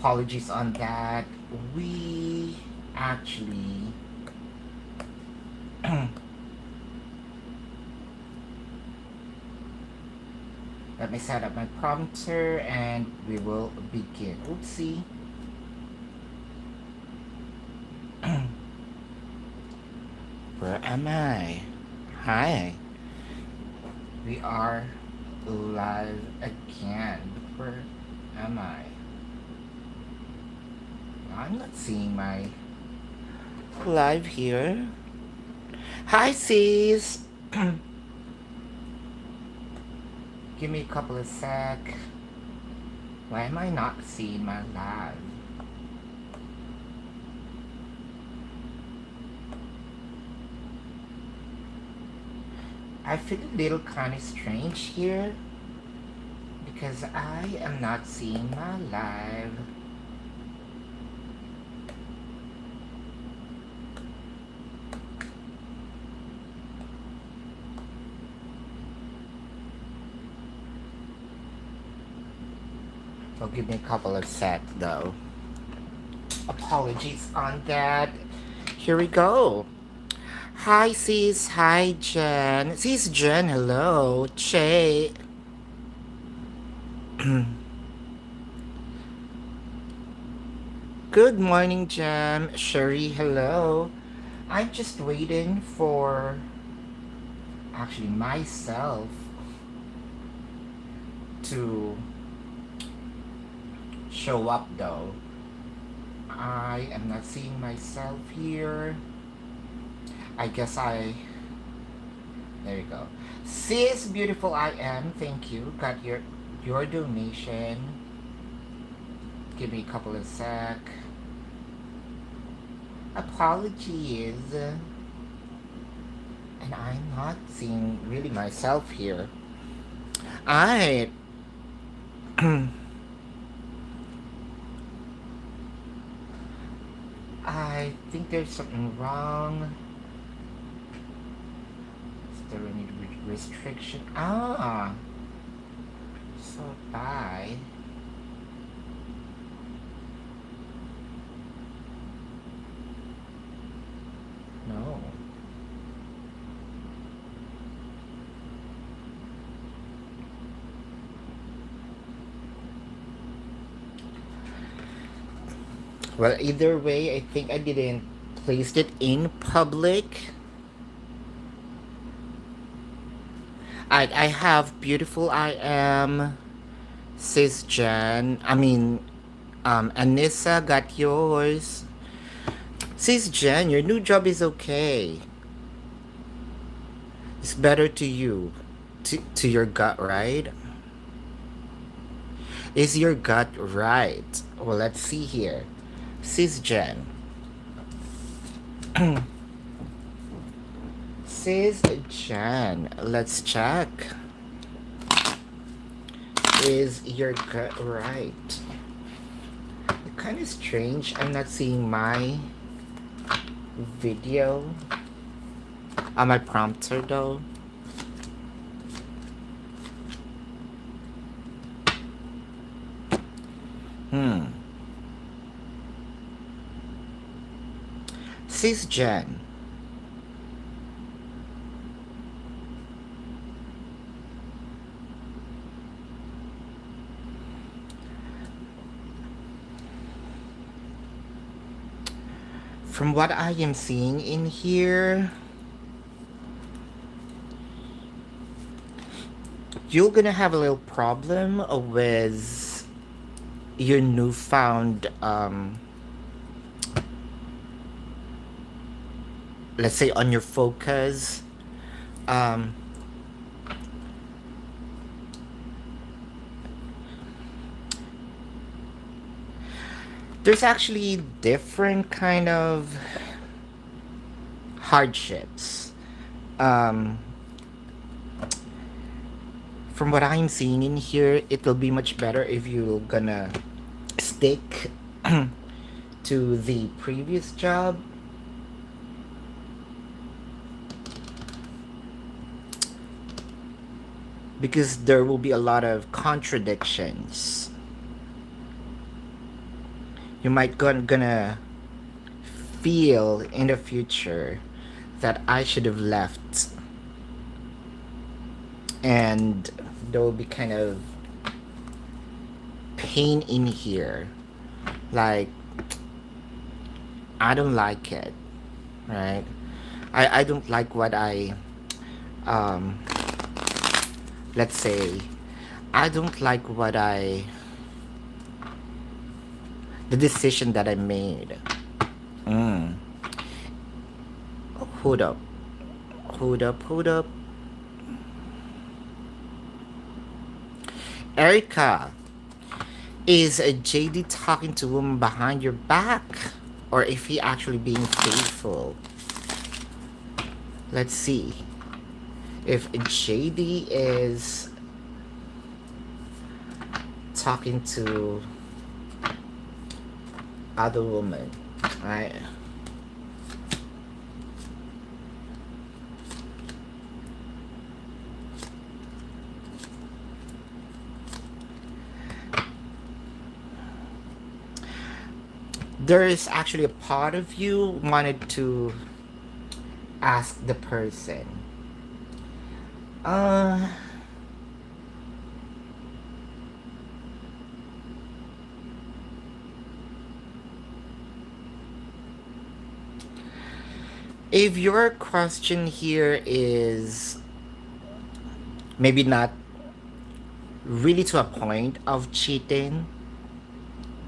Apologies on that. We actually let me set up my prompter and we will begin. Oopsie. Where am I? Hi. We are live again. Where am I? I'm not seeing my live here. Hi, sis. Give me a couple of sec. Why am I not seeing my live? I feel a little kind of strange here because I am not seeing my live. So give me a couple of sec though. Apologies on that. Here we go. Hi sis, hi Jen. Sis Jen, hello. Che. Good morning, Jam. Sherry, hello. I'm just waiting for actually myself to show up though. I am not seeing myself here. I guess there you go. Sis beautiful I am, thank you. Got your donation. Give me a couple of sec. Apologies. And I'm not seeing really myself here. I I think there's something wrong. Is there any restriction? Ah, so bye. No. Well, either way, I think I didn't place it in public. I have beautiful I am, sis Jen. Anissa got yours. Sis Jen, your new job is okay. It's better to you, to your gut, right? Is your gut right? Well, let's see here. Sis Jen. Sis Jen, let's check. Is your gut right? Kind of strange. I'm not seeing my video on my prompter though. Sis Jen. From what I am seeing in here, you're gonna have a little problem with your newfound, let's say on your focus. There's actually different kind of hardships. From what I'm seeing in here, it will be much better if you're gonna stick to the previous job. Because there will be a lot of contradictions. You might gonna feel in the future that I should have left, and there will be kind of pain in here, like I don't like it, right? I don't like what um let's say I don't like what I the decision that I made. Mm. Hold up, hold up. Erica, is a JD talking to a woman behind your back? Or if he actually being faithful? Let's see. If JD is talking to other woman, right? There is actually a part of you wanted to ask the person, uh if your question here is maybe not really to a point of cheating,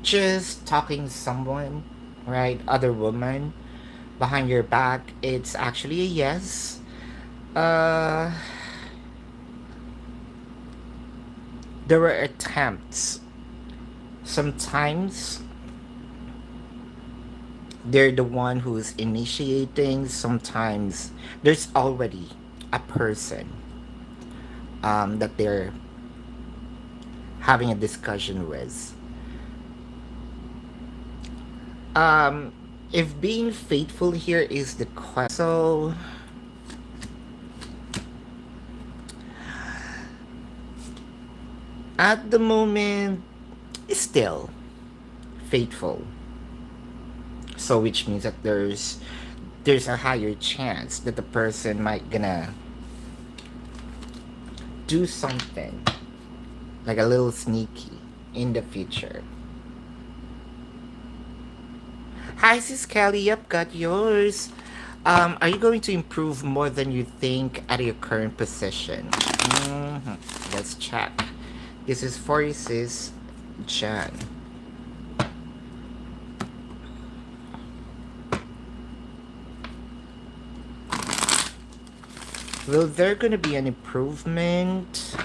just talking to someone, right, other woman behind your back, it's actually a yes. uh there were attempts. Sometimes they're the one who's initiating. Sometimes there's already a person that they're having a discussion with. um if being faithful here is the question, so at the moment still faithful, so which means that there's a higher chance that the person might gonna do something like a little sneaky in the future. Hi, sis Kelly. Yep, got yours. Are you going to improve more than you think at your current position? Let's check. This is for you, sis Jan. Will there gonna be an improvement?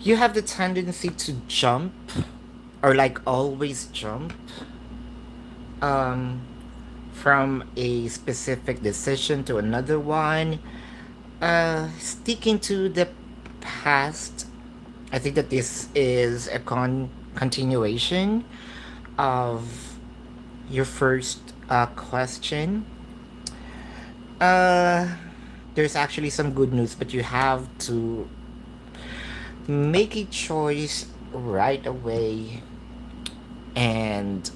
You have the tendency to jump, or like always jump, from a specific decision to another one. Sticking to the past, I think that this is a continuation of your first question. Uh, there's actually some good news, but you have to make a choice right away. And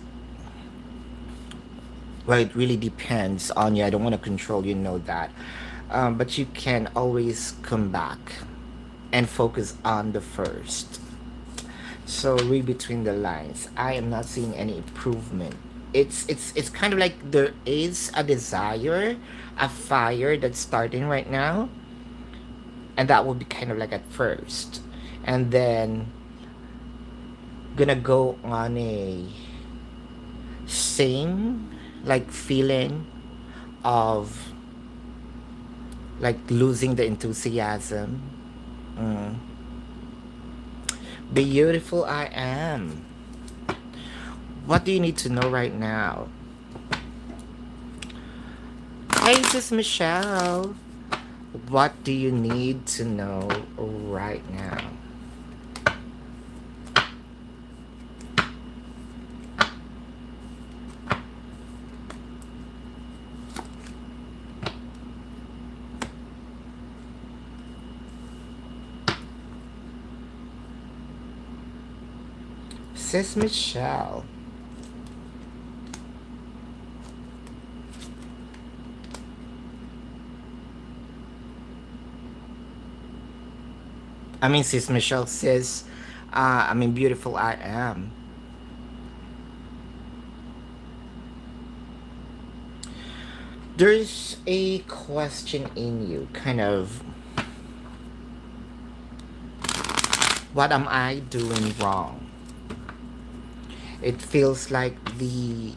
well, it really depends on you. I don't want to control you, know that. But you can always come back and focus on the first. So read between the lines. I am not seeing any improvement. It's kind of like there is a desire, a fire that's starting right now, and that will be kind of like at first, and then gonna go on a same like feeling of like losing the enthusiasm. mm. Beautiful I am. What do you need to know right now? Hey, this is Michelle. What do you need to know right now? Sis Michelle. I mean, Sis Michelle says, beautiful I am. There's a question in you, kind of, what am I doing wrong? It feels like the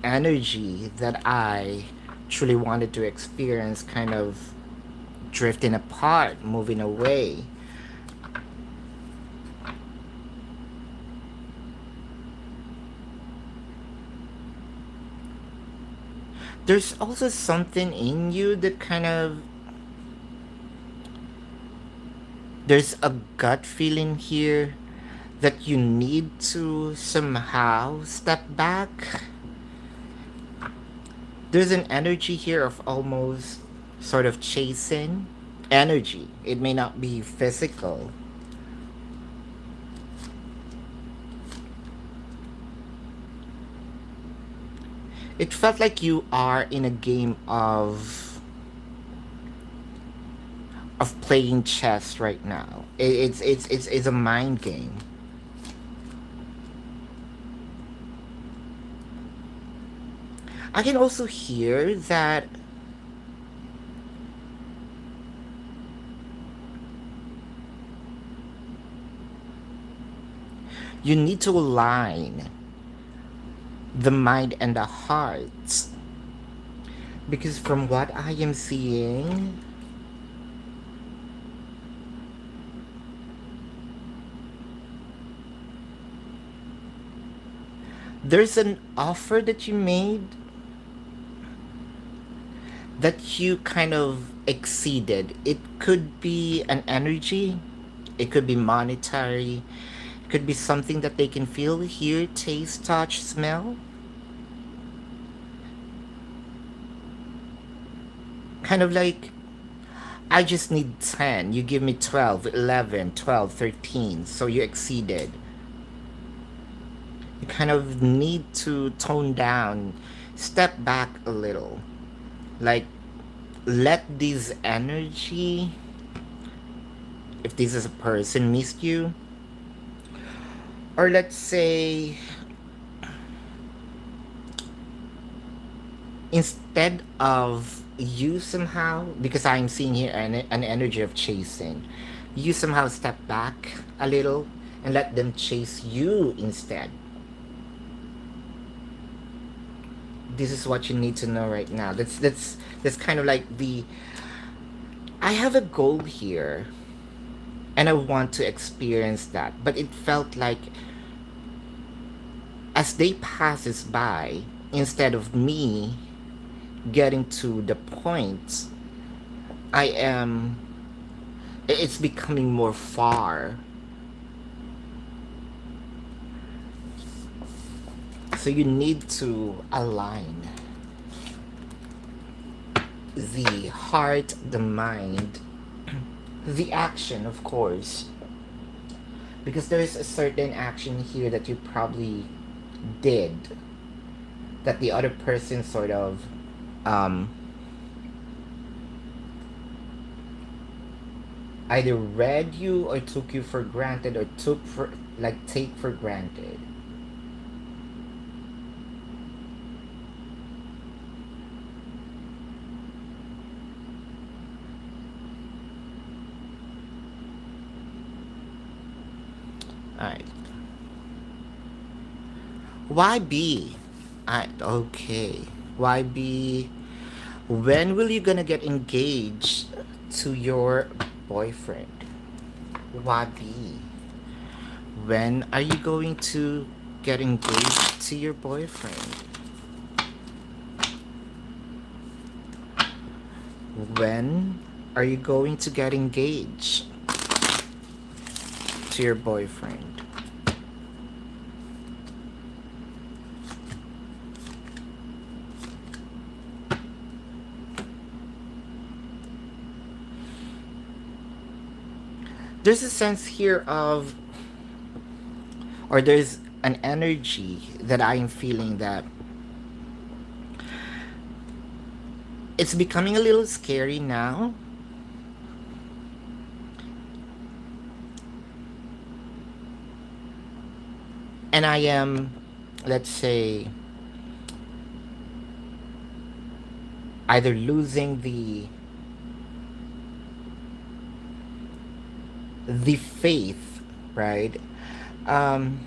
energy that I truly wanted to experience kind of drifting apart, moving away. There's also something in you that kind of, there's a gut feeling here that you need to somehow step back. There's an energy here of almost sort of chasing energy. It may not be physical. It felt like you are in a game of playing chess right now. It's a mind game. I can also hear that you need to align the mind and the heart. Because from what I am seeing, there's an offer that you made that you kind of exceeded. It could be an energy, it could be monetary, it could be something that they can feel, hear, taste, touch, smell. Kind of like, I just need 10, you give me 12, 11, 12, 13, so you exceeded. You kind of need to tone down, step back a little. Like, let this energy, if this is a person, miss you, or let's say, instead of you somehow, because I'm seeing here an energy of chasing, you somehow step back a little and let them chase you instead. This is what you need to know right now. That's kind of like the, I have a goal here and I want to experience that, but it felt like as they passes by, instead of me getting to the point, I am, it's becoming more far. So you need to align the heart, the mind, the action, of course, because there is a certain action here that you probably did that the other person sort of either read you or took you for granted, or took for, like, take for granted. Alright. Why be? Okay. Why be? When will you gonna get engaged to your boyfriend? Why be? When are you going to get engaged to your boyfriend? When are you going to get engaged to your boyfriend? There's a sense here of, or there's an energy that I'm feeling that it's becoming a little scary now. And I am, let's say, either losing the faith, right? Um,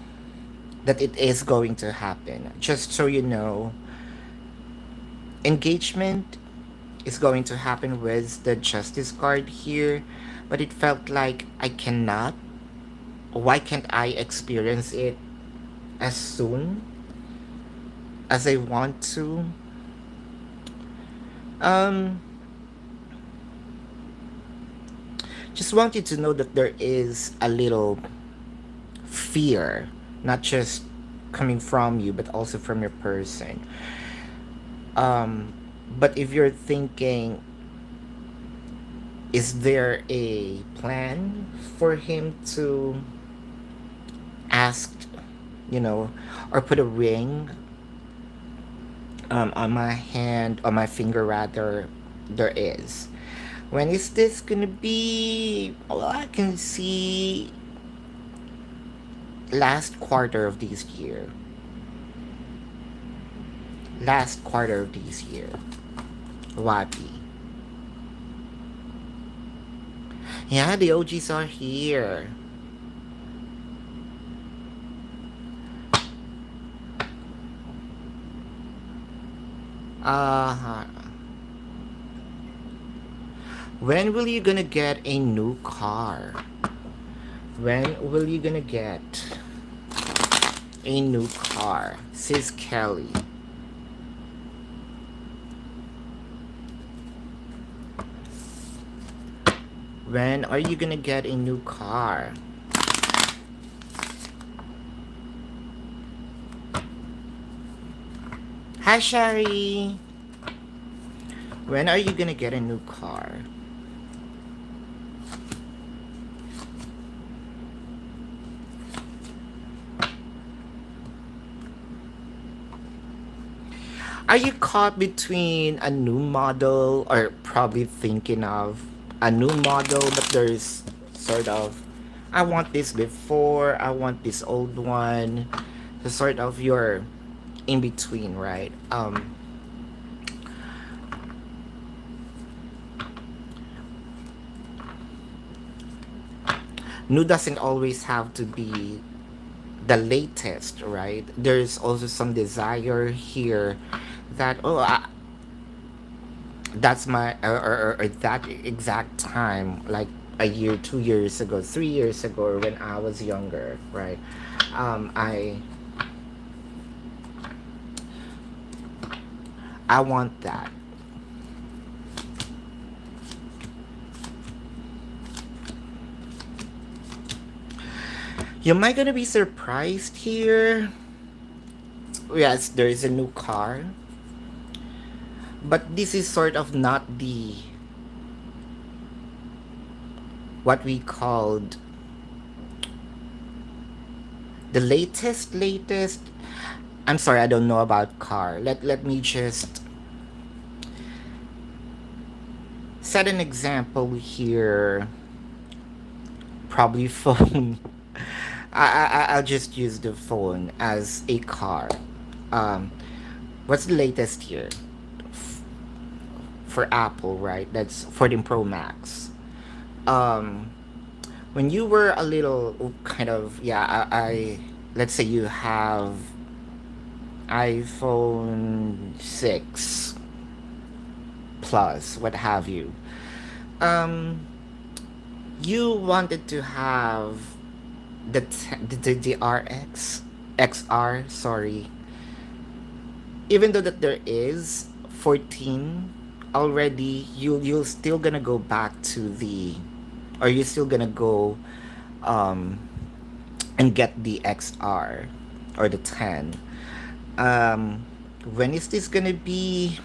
that it is going to happen. Just so you know, engagement is going to happen with the justice card here, but it felt like I cannot. Why can't I experience it as soon as I want to? Um, just want you to know that there is a little fear, not just coming from you, but also from your person. Um, but if you're thinking, is there a plan for him to ask, you know, or put a ring on my hand, on my finger rather? There is. When is this gonna be? Well, I can see last quarter of this year. Last quarter of this year. Wabi. Yeah, the OGs are here. Uh, when will you gonna get a new car? When will you gonna get a new car? Sis Kelly. When are you gonna get a new car? Hi, Shari. When are you gonna get a new car? Are you caught between a new model or probably thinking of a new model, but there's sort of, I want this before, I want this old one. So sort of you're in between, right? New doesn't always have to be the latest, right? There's also some desire here that, oh, that's my, or that exact time, like a year, 2 years ago, 3 years ago, or when I was younger, right? Um, I, I want that. You might gonna be surprised here. Yes, there is a new car, but this is sort of not the what we called the latest. I'm sorry, I don't know about car. Let me just set an example here. Probably phone. I'll just use the phone as a car. Um, what's the latest here for Apple? Right, that's 14 Pro Max. Um, when you were a little kind of, yeah, I let's say you have iPhone 6 plus, what have you. Um, you wanted to have the RX XR, sorry. Even though that there is 14 already, you'll still gonna go back to the, or you're still gonna go um and get the XR or the 10. Um, when is this gonna be?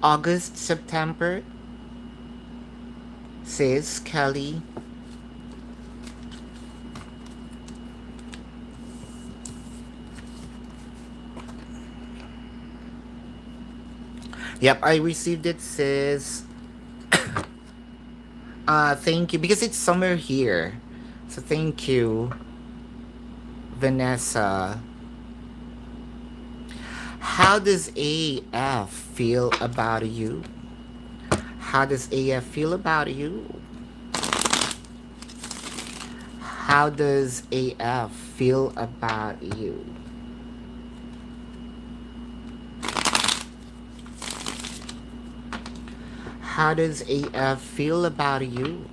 August, September, says Kelly. Yep, I received it, sis. Thank you. Because it's somewhere here. So thank you, Vanessa. How does AF feel about you? How does AF feel about you? How does AF feel about you? How does AF feel about you?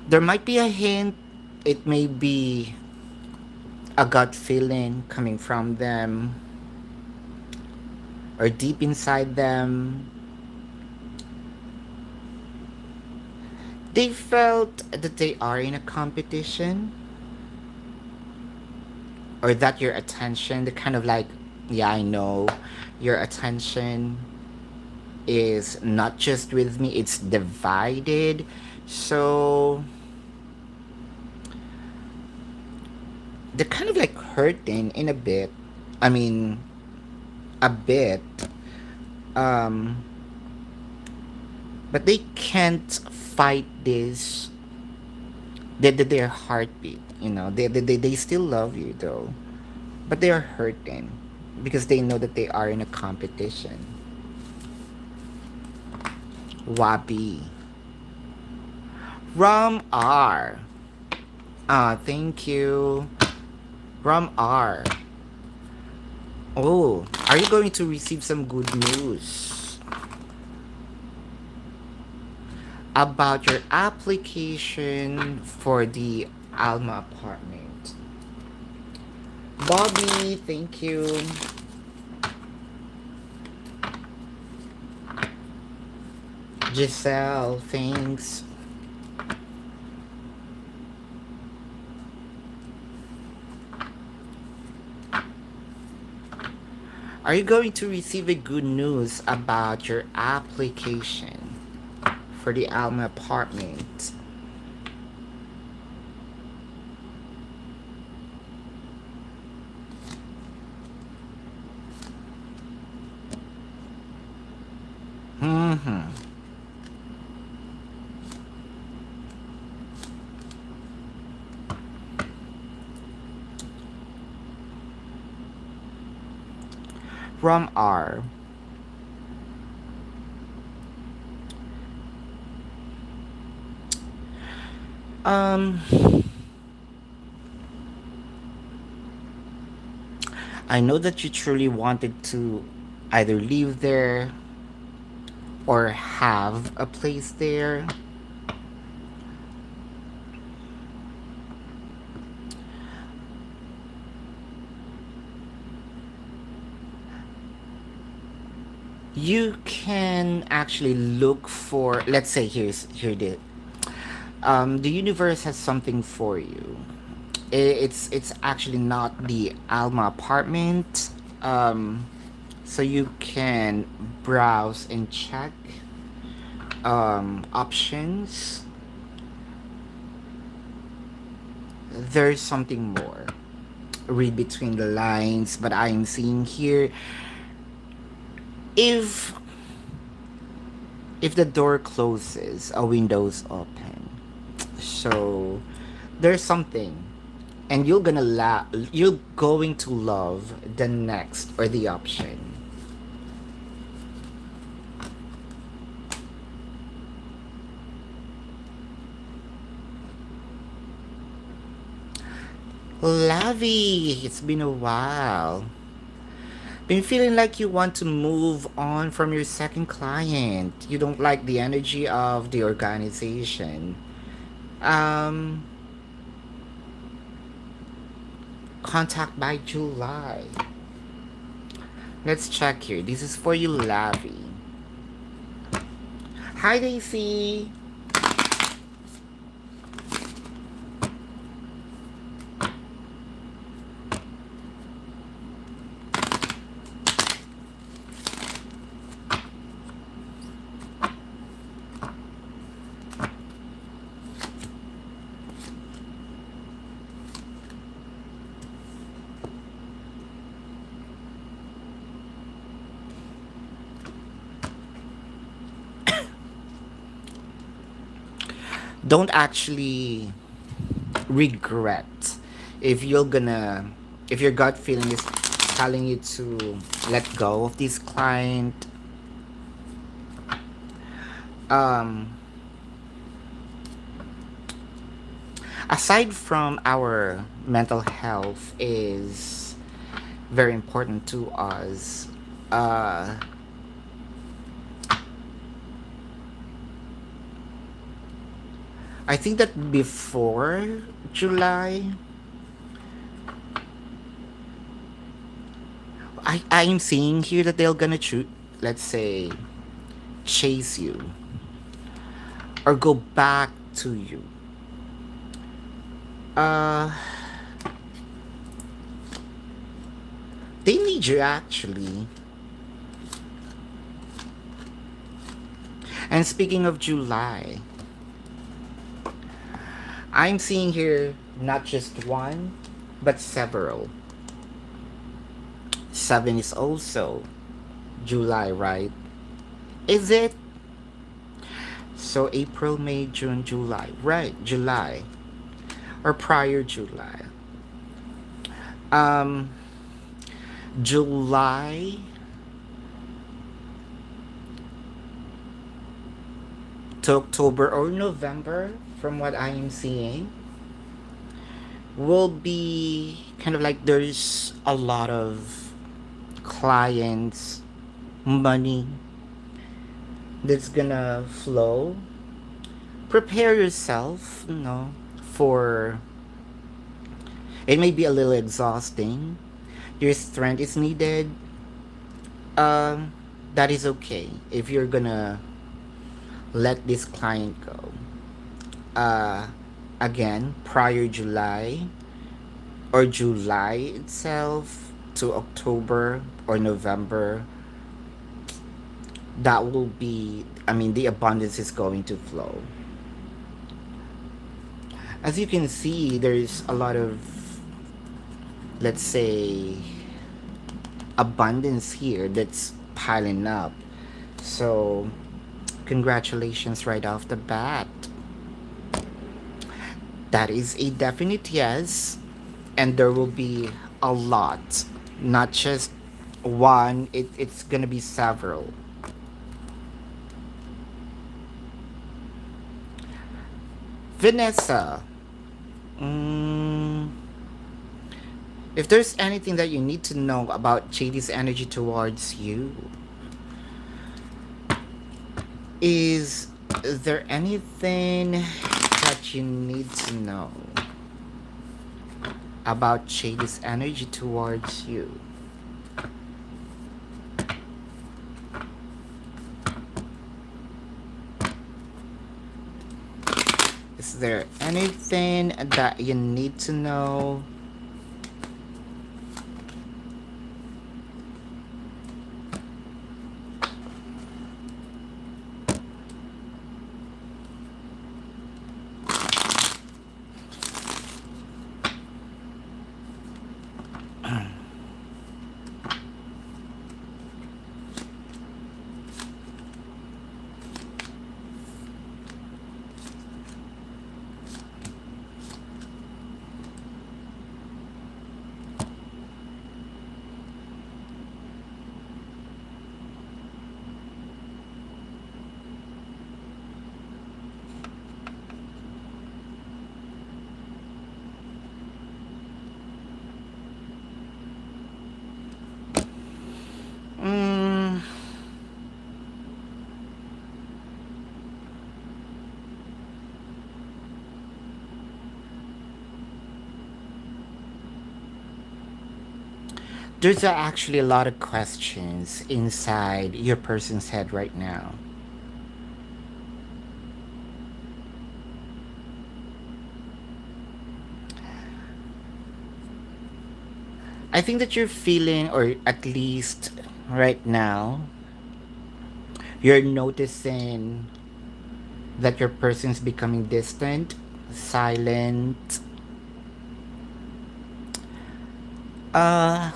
There might be a hint. It may be a gut feeling coming from them or deep inside them. They felt that they are in a competition or that your attention, the kind of like, yeah, I know, your attention is not just with me, it's divided. So they're kind of like hurting in a bit. I mean, a bit. Um, but they can't fight this. Their heartbeat, you know. They still love you though, but they are hurting because they know that they are in a competition. Wabi. Rom R. Thank you. Rom R. Oh, are you going to receive some good news about your application for the Alma apartment? Bobby, thank you. Giselle, thanks. Are you going to receive a good news about your application for the Alma apartment? Mm-hmm. From R. Um, I know that you truly wanted to either live there or have a place there. You can actually look for, let's say, the universe has something for you. It's actually not the Alma apartment. So you can browse and check options. There's something more. Read between the lines, but I'm seeing here if the door closes, a window's open. So there's something, and you're going to love the next or the option. Lavi, it's been a while. Been feeling like you want to move on from your second client. You don't like the energy of the organization. Um, Contact by July. Let's check here. This is for you, Lavi. Hi, Daisy. Don't actually regret if you're gonna if your gut feeling is telling you to let go of this client. um Aside from our mental health is very important to us, uh I think that before July, I'm seeing here that they're gonna let's say, chase you or go back to you. Uh, they need you actually. And speaking of July, I'm seeing here not just one, but several. Seven is also July, right? Is it? So April, May, June, July. Right, July. Or prior July. Um, July to October or November, from what I am seeing, will be kind of like there's a lot of clients, money that's gonna flow. Prepare yourself, for it may be a little exhausting. Your strength is needed. Um, that is okay if you're gonna let this client go. Uh, Again, prior July or July itself to October or November, that will be, I mean, the abundance is going to flow. As you can see, there's a lot of, let's say, abundance here that's piling up. So, congratulations right off the bat. That is a definite yes. And there will be a lot, not just one, it's gonna be several. Vanessa, mm, if there's anything that you need to know about JD's energy towards you, is there anything that you need to know about JD's energy towards you? Is there anything that you need to know? Mm, there's actually a lot of questions inside your person's head right now. I think that you're feeling, or at least right now, you're noticing that your person's becoming distant, silent. Uh,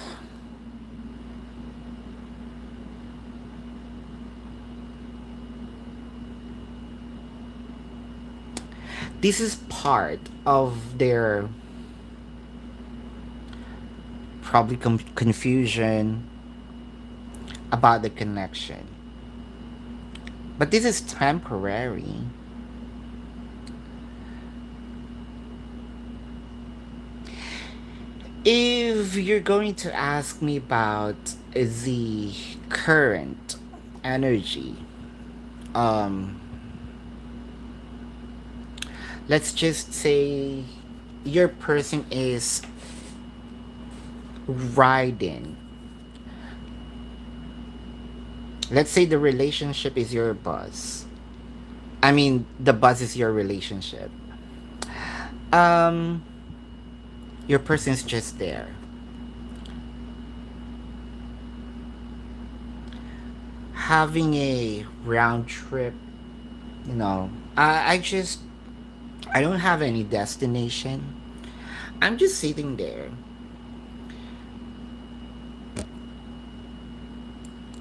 this is part of their probably confusion about the connection. But this is temporary. If you're going to ask me about the current energy, um, let's just say your person is riding. Let's say the relationship is your bus. I mean, the bus is your relationship. Um, your person's just there. Having a round trip, you know, I don't have any destination. I'm just sitting there,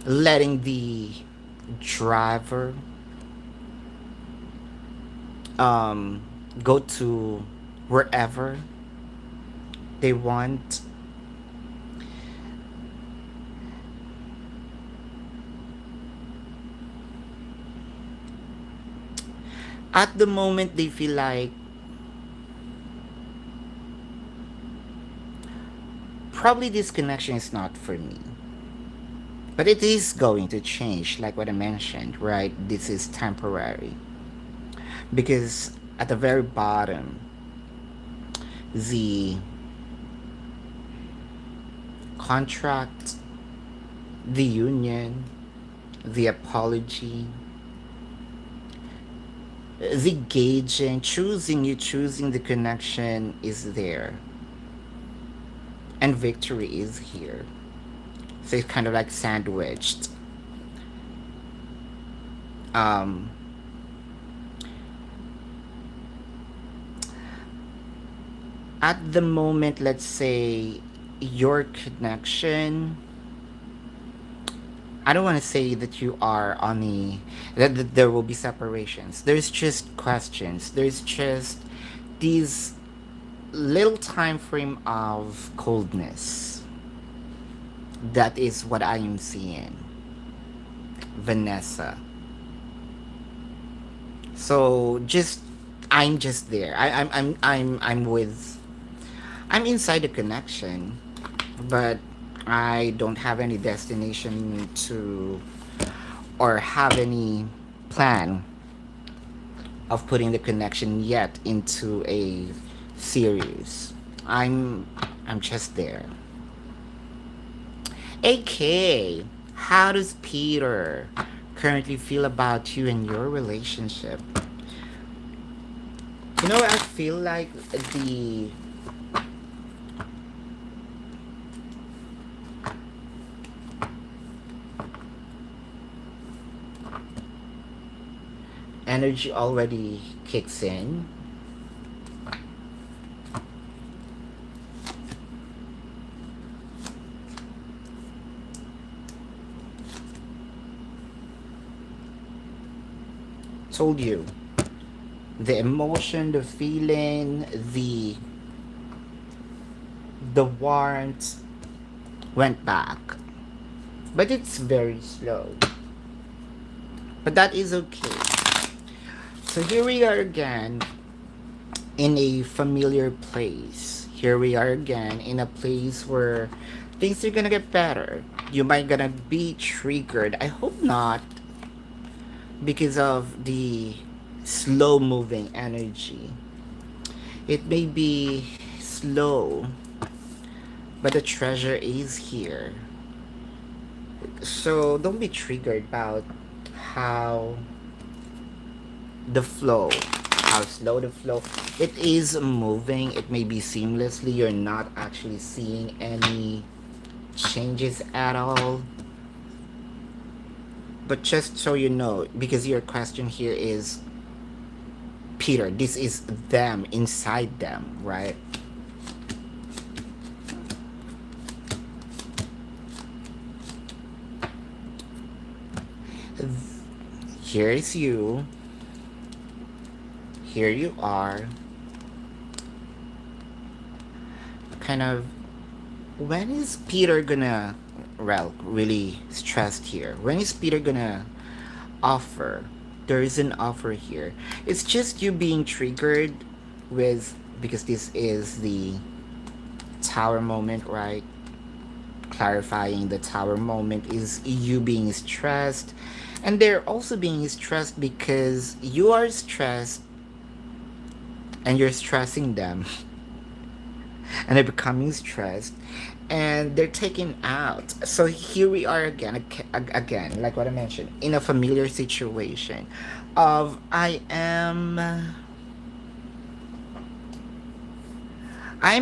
letting the driver um, go to wherever they want. At the moment, they feel like probably this connection is not for me. But it is going to change, like what I mentioned, right? This is temporary. Because at the very bottom, the contract, the union, the apology, the gauging, choosing the connection is there. And victory is here. So it's kind of like sandwiched. Um, at the moment, let's say your connection, I don't want to say that you are on that there will be separations. There's just questions. There's just these little time frame of coldness. That is what I am seeing, Vanessa. So just I'm just there. I'm with I'm inside the connection, but I don't have any destination to or have any plan of putting the connection yet into a series. I'm I'm just there. AK, how does Peter currently feel about you and your relationship? You know, I feel like the energy already kicks in. Told you. The emotion, the feeling, the warmth went back. But it's very slow. But that is okay. So here we are again in a familiar place. Here we are again in a place where things are gonna get better. You might gonna be triggered. I hope not, because of the slow moving energy. It may be slow, but the treasure is here. So don't be triggered about how the flow. how slow the flow. It is moving. It may be seamlessly. You're not actually seeing any changes at all. But just so you know, because your question here is, Peter, this is them, inside them, right? Here's you. Here you are. Kind of, when is Peter gonna, well, really stressed here? When is Peter gonna offer? There is an offer here. It's just you being triggered with, because this is the tower moment, right? Clarifying, the tower moment is you being stressed, and they're also being stressed because you are stressed and you're stressing them and they're becoming stressed and they're taken out. So here we are again, like what I mentioned, in a familiar situation of I'm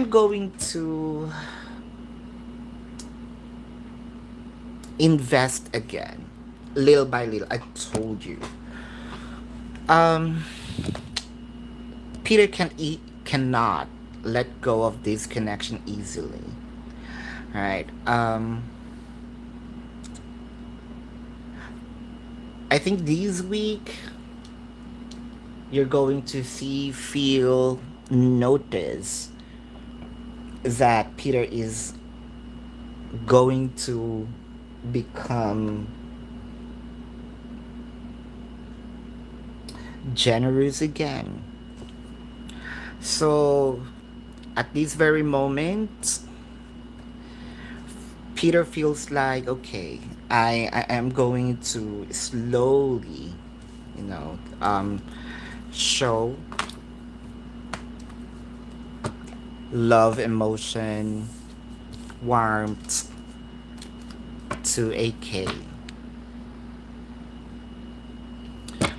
going to invest again, little by little. I told you. Um, Peter cannot let go of this connection easily, right? I think this week you're going to see, feel, notice that Peter is going to become generous again. So at this very moment, Peter feels like, okay, I am going to slowly, you know, show love, emotion, warmth to AK.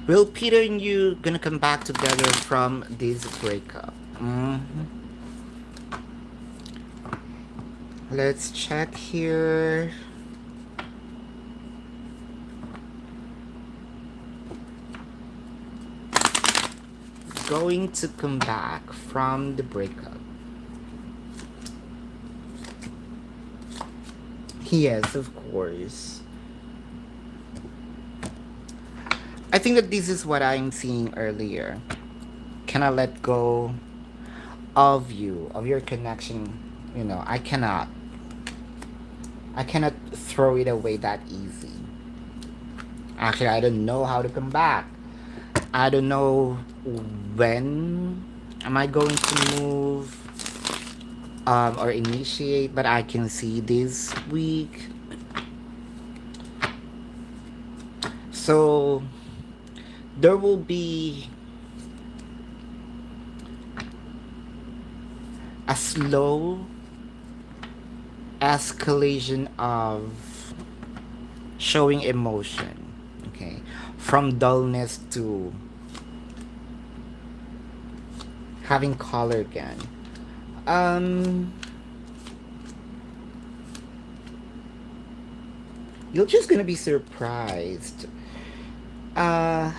Will Peter and you gonna come back together from this breakup? Let's check here. Going to come back from the breakup. Yes, of course. I think that this is what I'm seeing earlier. Can I let go of you, of your connection? You know, I cannot. I cannot throw it away that easy. Actually, I don't know how to come back. I don't know when am I going to move or initiate, but I can see this week. So there will be a slow escalation of showing emotion, okay, from dullness to having color again. You're just gonna be surprised that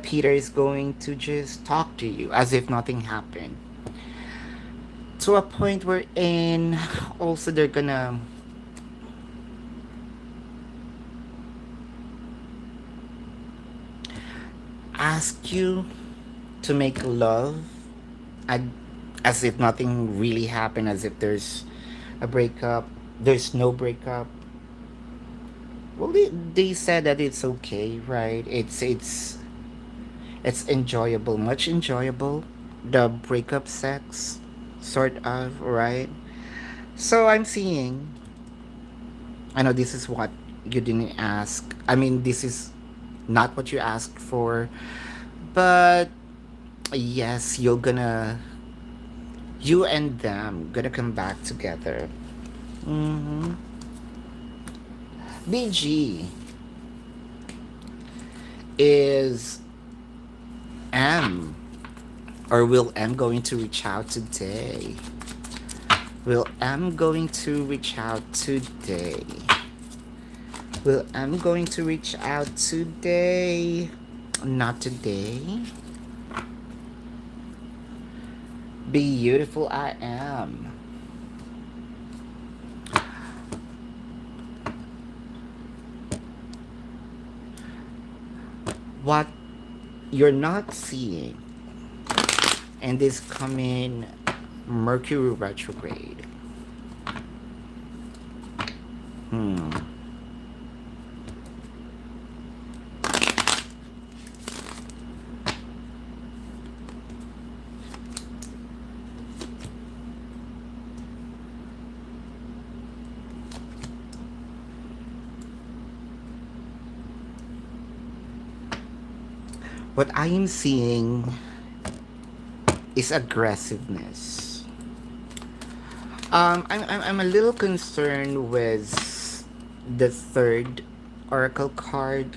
Peter is going to just talk to you as if nothing happened, to a point wherein also they're gonna ask you to make love as if nothing really happened, as if there's a breakup, there's no breakup. Well, they said that it's okay, right? It's enjoyable, much enjoyable, the breakup sex, sort of, right? So I'm seeing, I know this is what you didn't ask. I mean, this is not what you asked for, but yes, you and them gonna come back together. BG, Is M or will M going to reach out today? Will M going to reach out today? Will M going to reach out today? Not today. Beautiful I am. What you're not seeing in this coming Mercury retrograde. Hmm. What I am seeing is aggressiveness. I'm a little concerned with the third oracle card.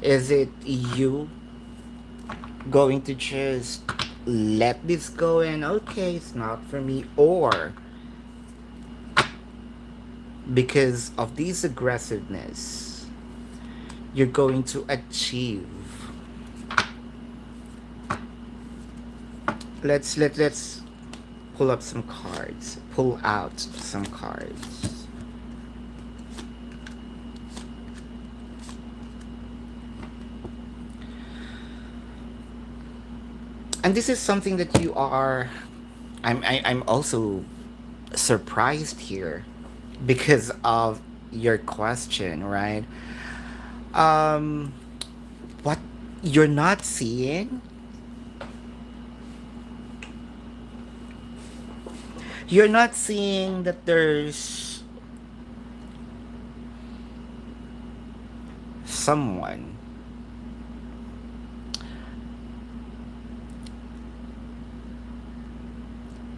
Is it you going to just let this go and okay, it's not for me, or because of this aggressiveness, you're going to achieve. Let's pull up some cards. Pull out some cards. And this is something that you are. I'm also surprised here because of your question, right? Um, what you're not seeing, you're not seeing that there's someone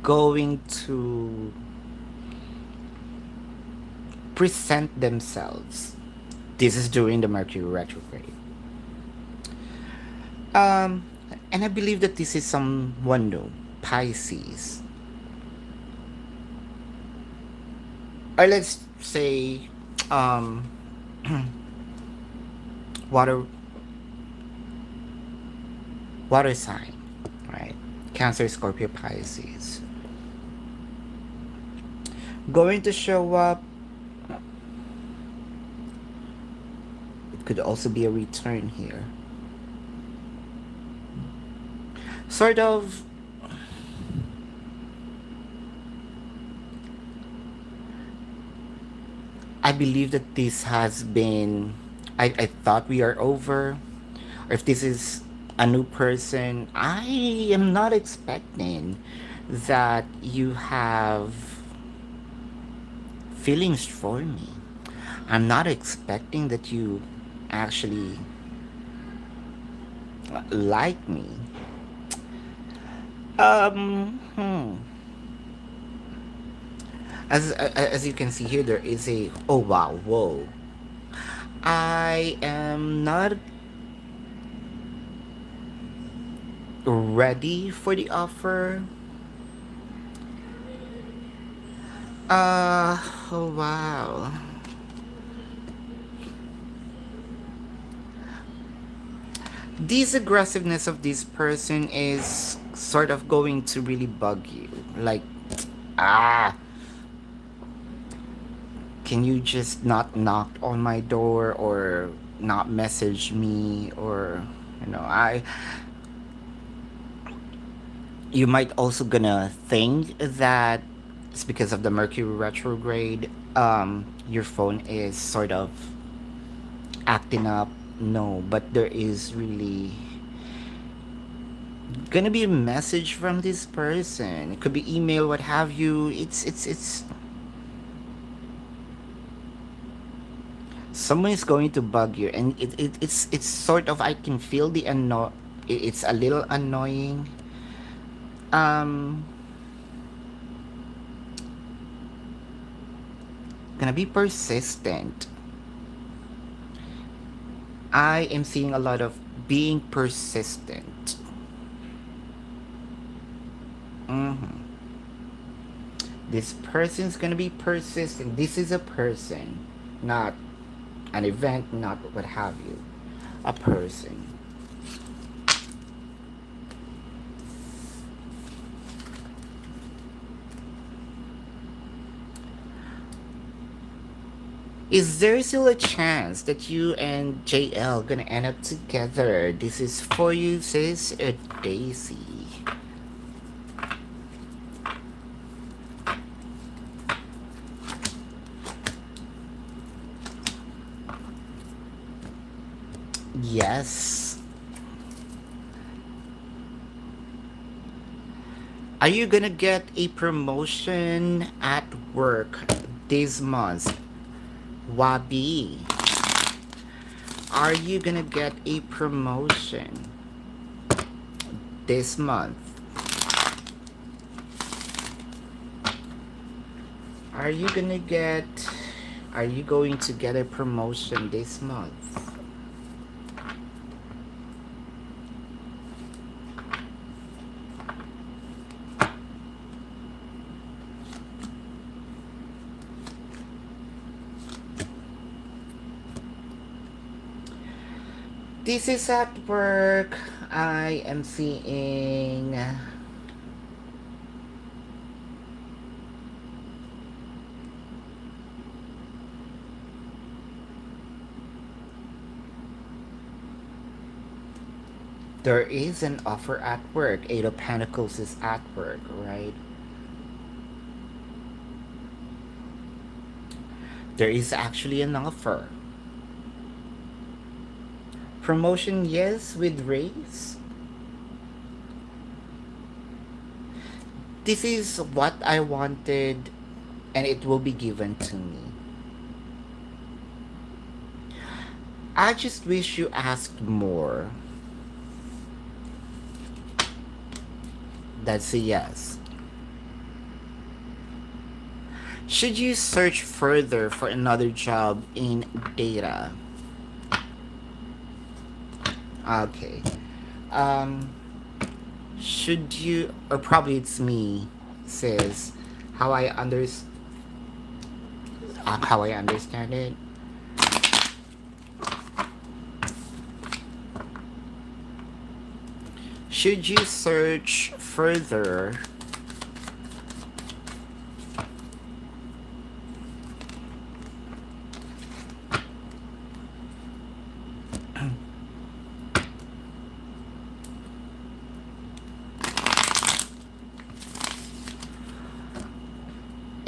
going to present themselves. This is during the Mercury retrograde. Um, and I believe that this is someone new, Pisces, or let's say, um, water water sign, right? Cancer, Scorpio, Pisces. Going to show up. It could also be a return here. Sort of. I believe that this has been. I thought we are over. Or if this is a new person, I am not expecting that you have feelings for me. I'm not expecting that you actually like me. Hmm. As you can see here, there is a oh wow whoa. I am not ready for the offer. Oh wow. This aggressiveness of this person is sort of going to really bug you. Like, ah, can you just not knock on my door or not message me or I you might also gonna think that it's because of the Mercury retrograde. Your phone is sort of acting up. No, but there is really gonna be a message from this person. It could be email, what have you. It's someone is going to bug you, and it's sort of I can feel the it's a little annoying. Um, gonna be persistent. I am seeing a lot of being persistent. Hmm. This person's gonna be persistent. This is a person, not an event, not what have you. A person. Is there still a chance that you and JL gonna end up together? This is for you, sis, Daisy. Yes. Are you gonna get a promotion at work this month? Wabi. Are you gonna get a promotion this month? Are you gonna get are you going to get a promotion this month? This is at work. I am seeing there is an offer at work. Eight of Pentacles is at work, right? There is actually an offer. Promotion, yes, with raise. This is what I wanted, and it will be given to me. I just wish you asked more. That's a yes. Should you search further for another job in data? Okay. Um, should you, or probably it's me, says how I understand it. Should you search further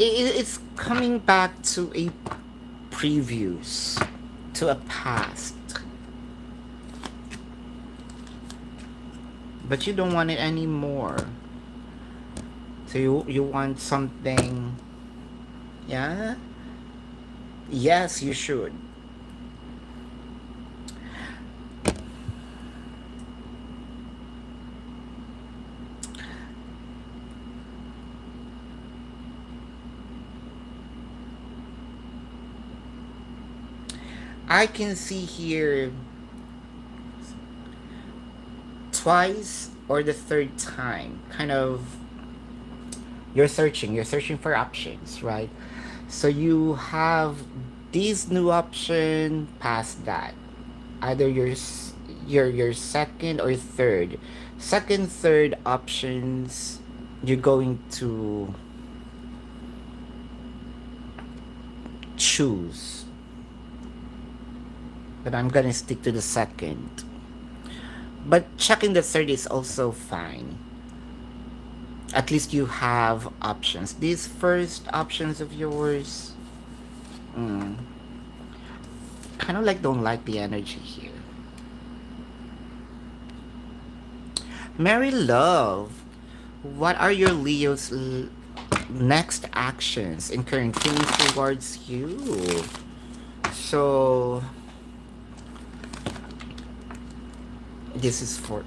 it's coming back to a previous, to a past. But you don't want it anymore. So you want something, yeah? Yes, you should. I can see here twice or the third time, kind of, you're searching for options, right? So you have this new option past that. Either your second or third options, you're going to choose. But I'm gonna stick to the second. But checking the third is also fine. At least you have options. These first options of yours, kind of like don't like the energy here. Mary Love, what are your Leo's next actions and current feelings towards you? So this is for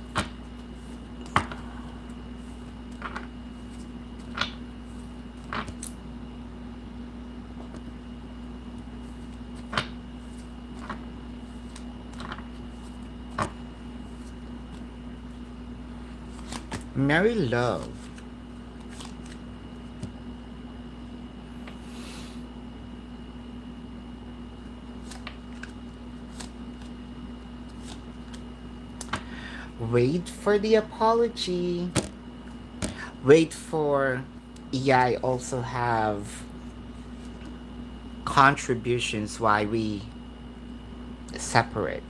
Marry love. Wait for the apology. Wait for. Yeah, I also have contributions why we separate.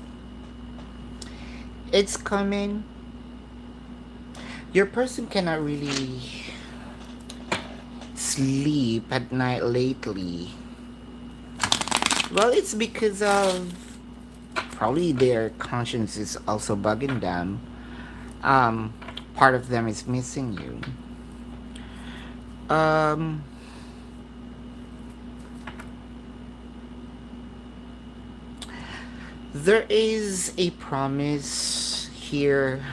It's coming. Your person cannot really sleep at night lately. Well, it's because of probably their conscience is also bugging them. Um, Part of them is missing you. Um, there is a promise here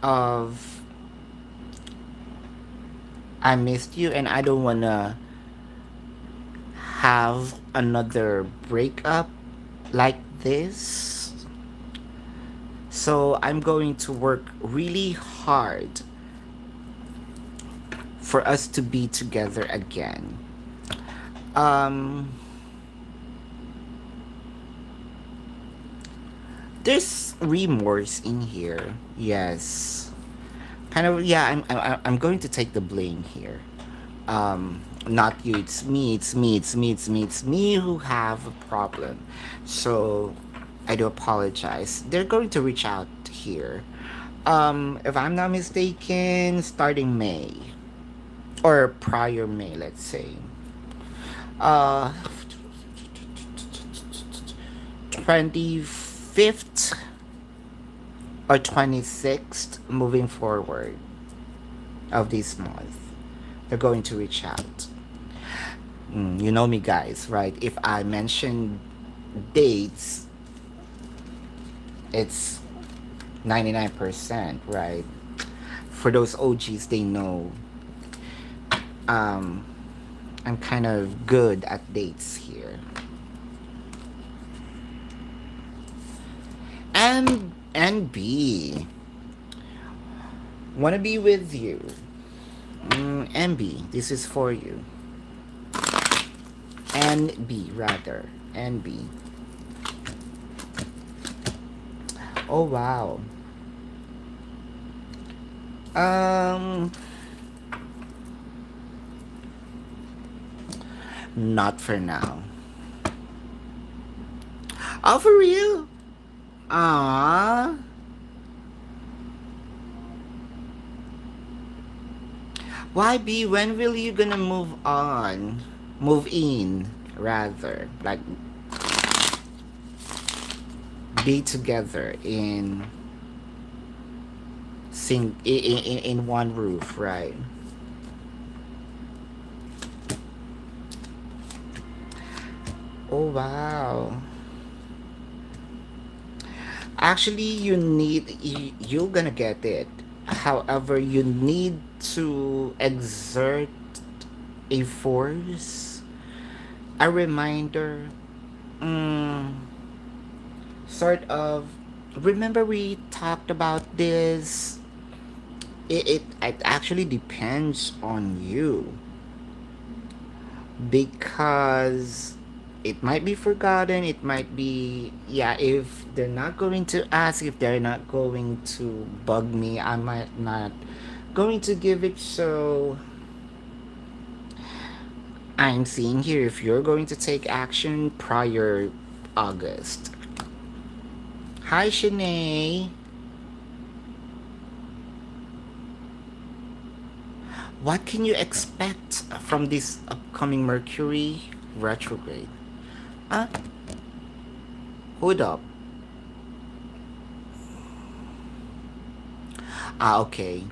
of I missed you and I don't wanna have another breakup like this. So I'm going to work really hard for us to be together again. Um, there's remorse in here. Yes. Kind of, yeah, I'm going to take the blame here. Not you, it's me, it's me, it's me, it's me, it's me who have a problem. So I do apologize. They're going to reach out here. If I'm not mistaken, starting May or prior May, let's say. Uh, 25th or 26th, moving forward of this month, they're going to reach out. You know me, guys, right? If I mention dates, it's 99%, right? For those OGs, they know um, I'm kind of good at dates here. And B, wanna be with you. NB, this is for you. NB, rather. NB. Oh, wow. Um, Not for now. Oh, for real? Ah. Why B? When will you gonna move on? Move in, rather. Like, be together in in one roof, right? Oh, wow. Actually, you're gonna get it. However, you need to exert a force, a reminder, mm, sort of. Remember, we talked about this. It actually depends on you because it might be forgotten. It might be, yeah, if they're not going to ask, if they're not going to bug me, I might not going to give it. So I'm seeing here if you're going to take action prior August. Hi, Shanae. What can you expect from this upcoming Mercury retrograde? Ah, hold up. Ah, okay.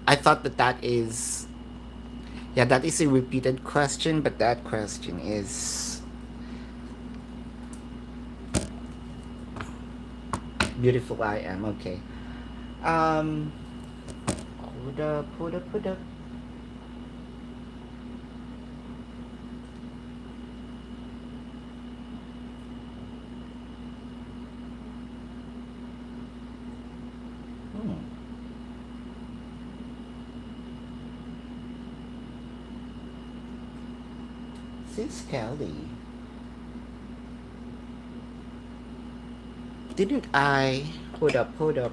I thought that is, yeah, that is a repeated question, but that question is beautiful. I am okay. Um, hold up, hold up, hold up. Hmm. Sis Kelly. Didn't I? Hold up, hold up.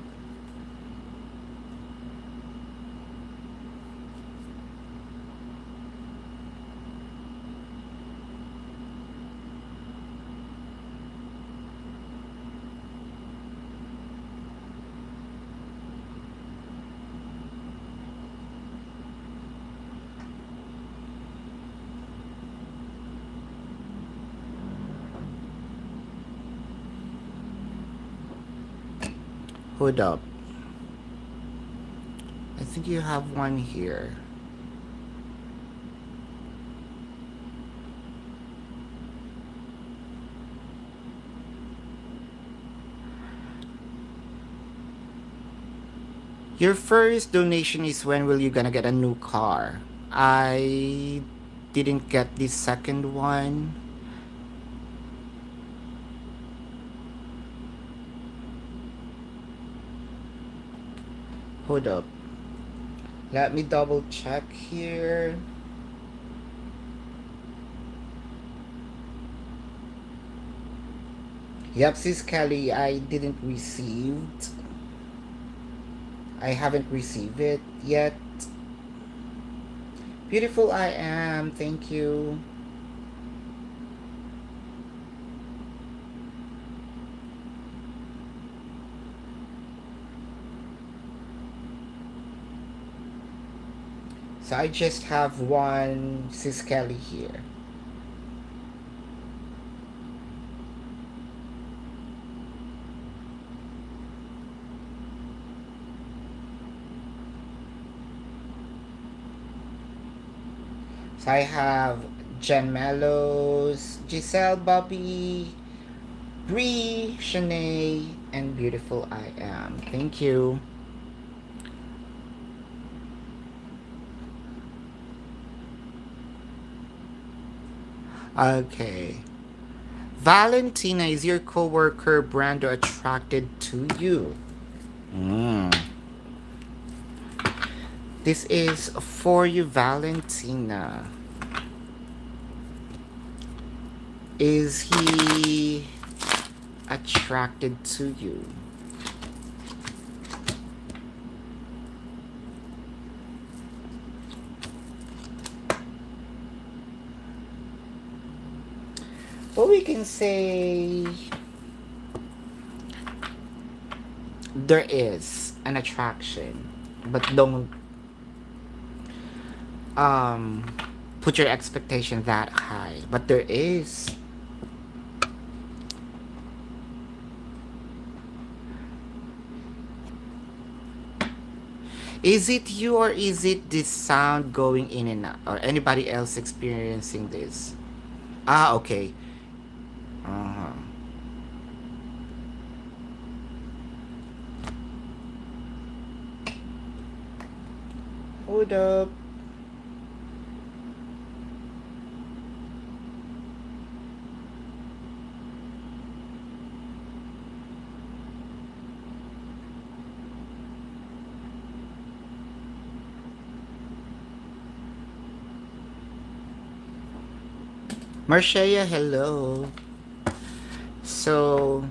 Hold up. I think you have one here. Your first donation is when will you gonna get a new car? I didn't get the second one. Hold up. Let me double check here. Yep, sis Kelly, I didn't receive. I haven't received it yet. Beautiful I am, thank you. So I just have one sis Kelly here. So I have Jen Mellows, Giselle, Bobby, Bree, Shanae, and Beautiful I Am. Thank you. Okay. Valentina, is your coworker Brando attracted to you? This is for you, Valentina. Is he attracted to you? Well, we can say there is an attraction, but don't put your expectation that high. But there is. Is it you or is it this sound going in and out? Or anybody else experiencing this? Ah, okay. Uh-huh. Hold up. Marcia, hello. So,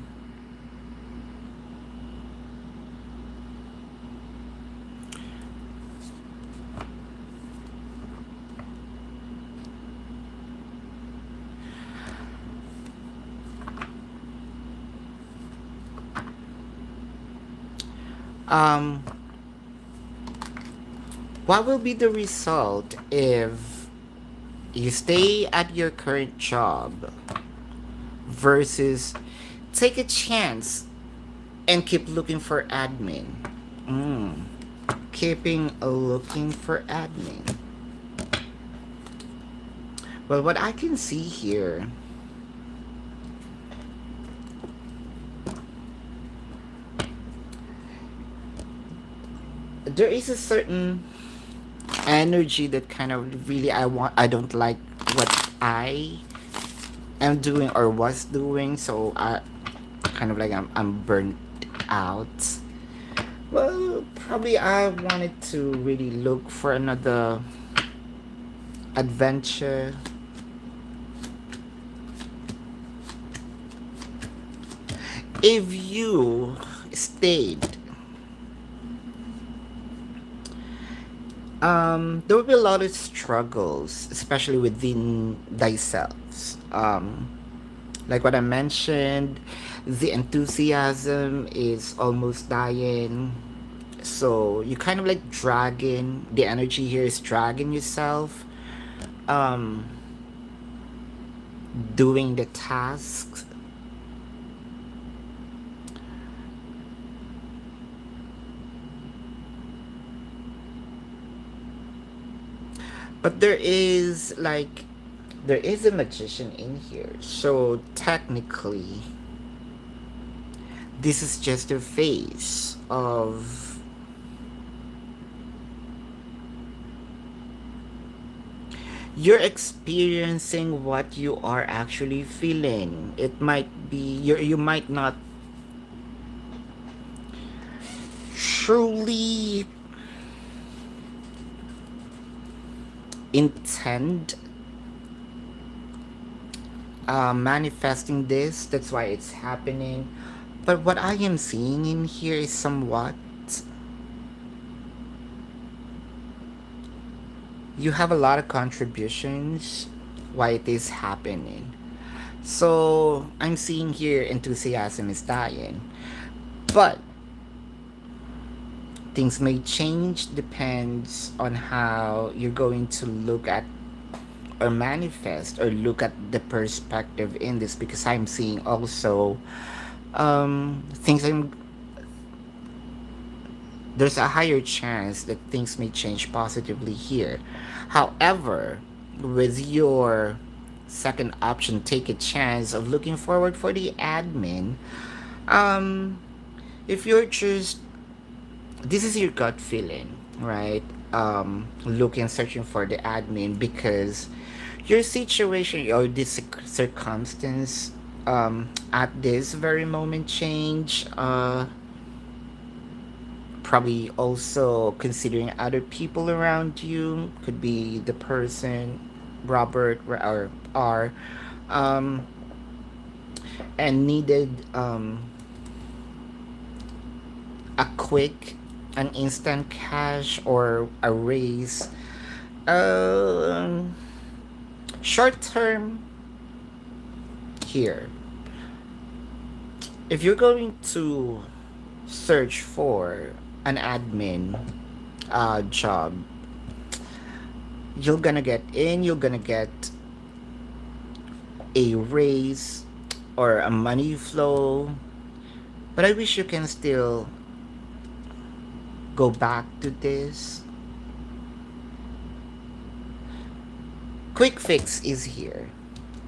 um, what will be the result if you stay at your current job versus take a chance and keep looking for admin? Keeping looking for admin. Well, what I can see here, there is a certain energy that kind of really I don't like what I am doing or was doing, so I kind of like I'm burnt out. Well, probably I wanted to really look for another adventure. If you stayed, there will be a lot of struggles, especially within thyself. Like what I mentioned, the enthusiasm is almost dying. So you kind of like dragging, the energy here is dragging yourself, um, doing the tasks. But there is a magician in here. So technically, this is just a phase of you're experiencing what you are actually feeling. It might be you might not truly intend manifesting this. That's why it's happening. But what I am seeing in here is somewhat you have a lot of contributions why it is happening. So I'm seeing here enthusiasm is dying. But things may change depends on how you're going to look at or manifest or look at the perspective in this, because I'm seeing also things I'm there's a higher chance that things may change positively here. However, with your second option, take a chance of looking forward for the admin. Um, if you're just this is your gut feeling, right? Looking searching for the admin because your situation or this circumstance at this very moment change. Probably also considering other people around you, could be the person Robert or R, um, and needed a quick an instant cash or a raise, um, short term here. If you're going to search for an admin job, you're gonna get a raise or a money flow. But I wish you can still go back to this. Quick fix is here,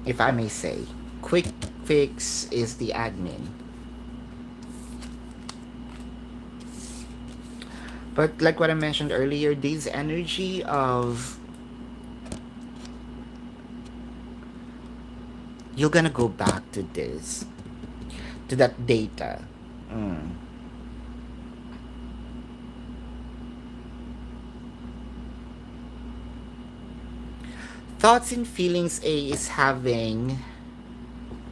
if I may say. Quick fix is the admin. But like what I mentioned earlier, this energy of you're gonna go back to this, to that data. Mm. Thoughts and feelings A is having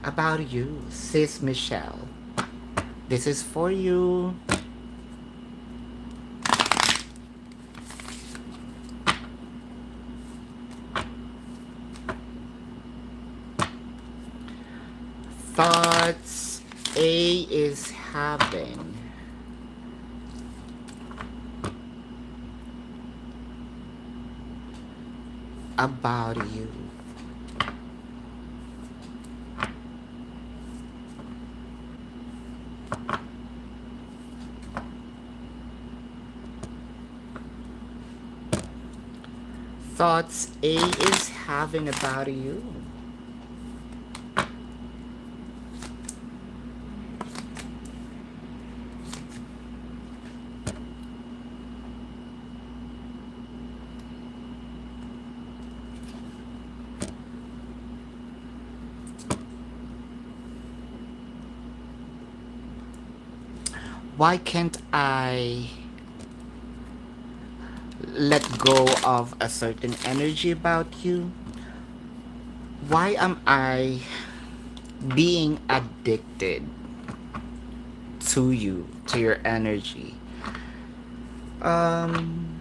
about you, sis Michelle. This is for you. Thoughts A is having about you. Thoughts A is having about you. Why can't I let go of a certain energy about you? Why am I being addicted to you, to your energy. Um,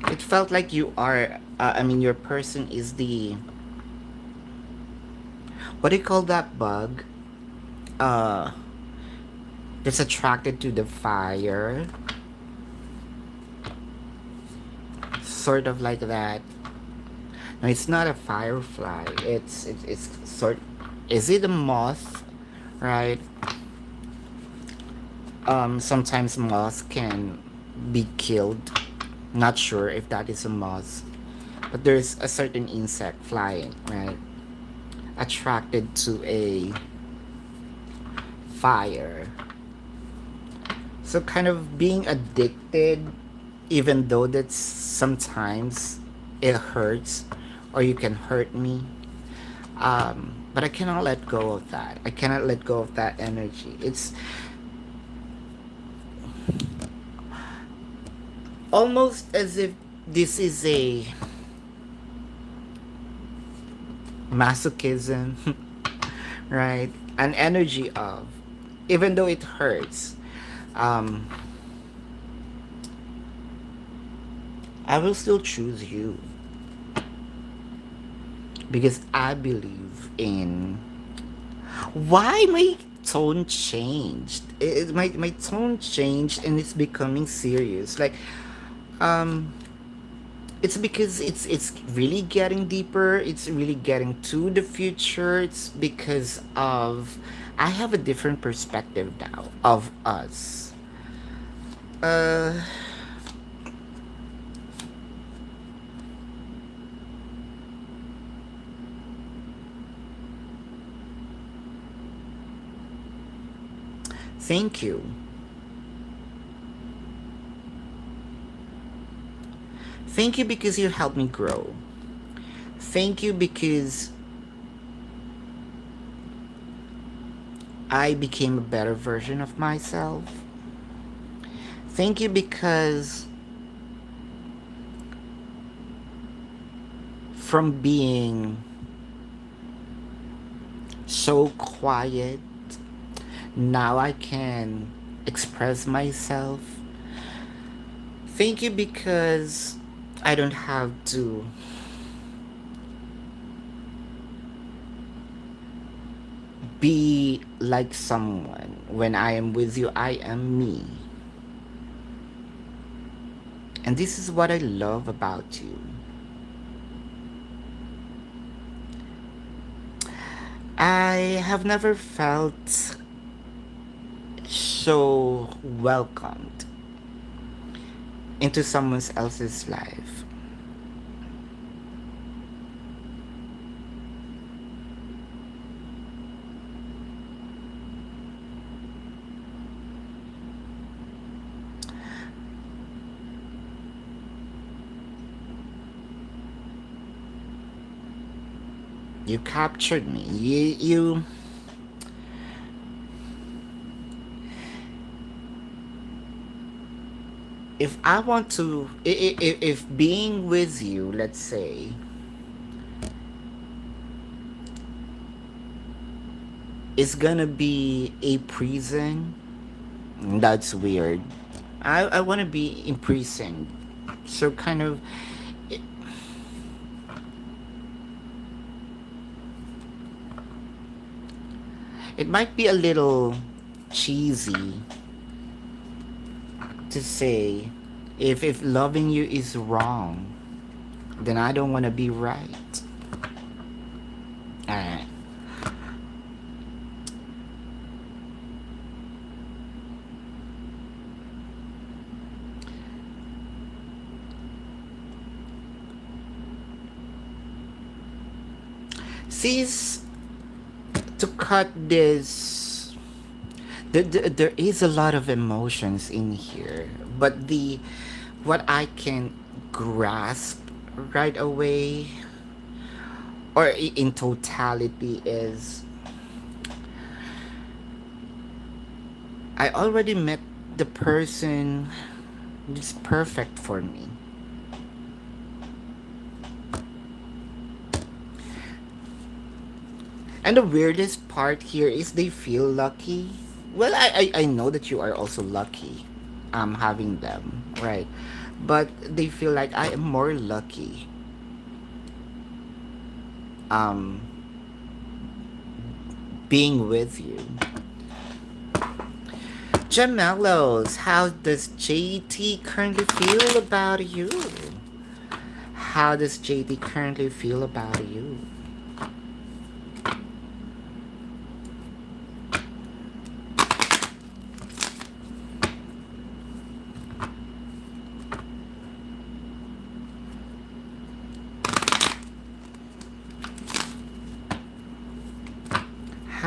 it felt like you are. I mean, your person is the, what do you call that bug? Uh, that's attracted to the fire, sort of like that. No, it's not a firefly. It's sort. Is it a moth? Right. Sometimes moths can be killed. Not sure if that is a moth, but there's a certain insect flying, right? Attracted to a fire. So kind of being addicted, even though that sometimes it hurts, or you can hurt me. But I cannot let go of that. I cannot let go of that energy. It's almost as if this is a masochism, right? An energy of, even though it hurts, um, I will still choose you because I believe in. Why my tone changed? My tone changed and it's becoming serious. Like, um, it's because it's really getting deeper. It's really getting to the future. It's because of I have a different perspective now of us. Uh, thank you. Thank you because you helped me grow. Thank you because I became a better version of myself. Thank you because from being so quiet, now I can express myself. Thank you because I don't have to be like someone. When I am with you, I am me. And this is what I love about you. I have never felt so welcomed into someone else's life. You captured me. You if I want to, if being with you, let's say, is gonna be a prison, that's weird. I want to be imprisoned. So kind of, it, it might be a little cheesy to say, if loving you is wrong, then I don't want to be right. Alright. Sees to cut this. There is a lot of emotions in here, but the what I can grasp right away or in totality is I already met the person who's perfect for me. And the weirdest part here is they feel lucky. Well, I know that you are also lucky having them, right? But they feel like I am more lucky um being with you. Gemellos, how does JT currently feel about you? How does JT currently feel about you?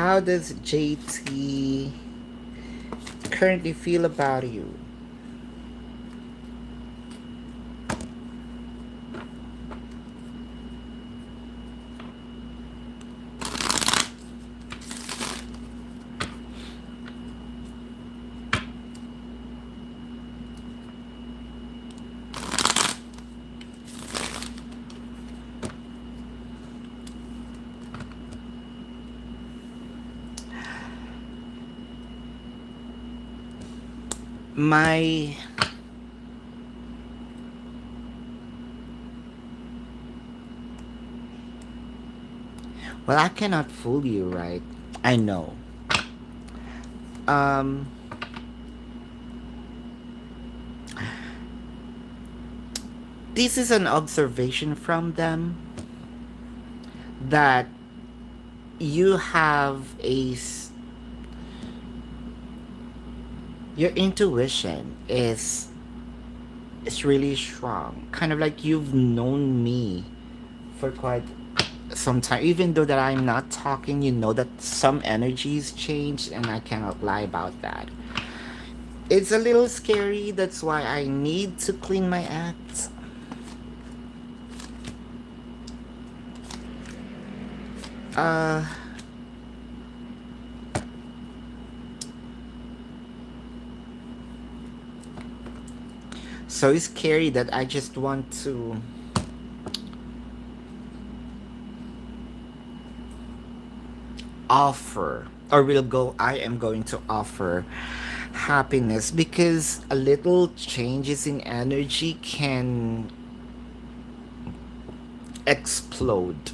How does JT currently feel about you? My well, I cannot fool you, right? I know. Um this is an observation from them that you have your intuition is really strong. Kind of like you've known me for quite some time. Even though that I'm not talking, you know that some energies change, and I cannot lie about that. It's a little scary. That's why I need to clean my act. Uh, so scary that I just want to offer, or will go. I am going to offer happiness because a little changes in energy can explode.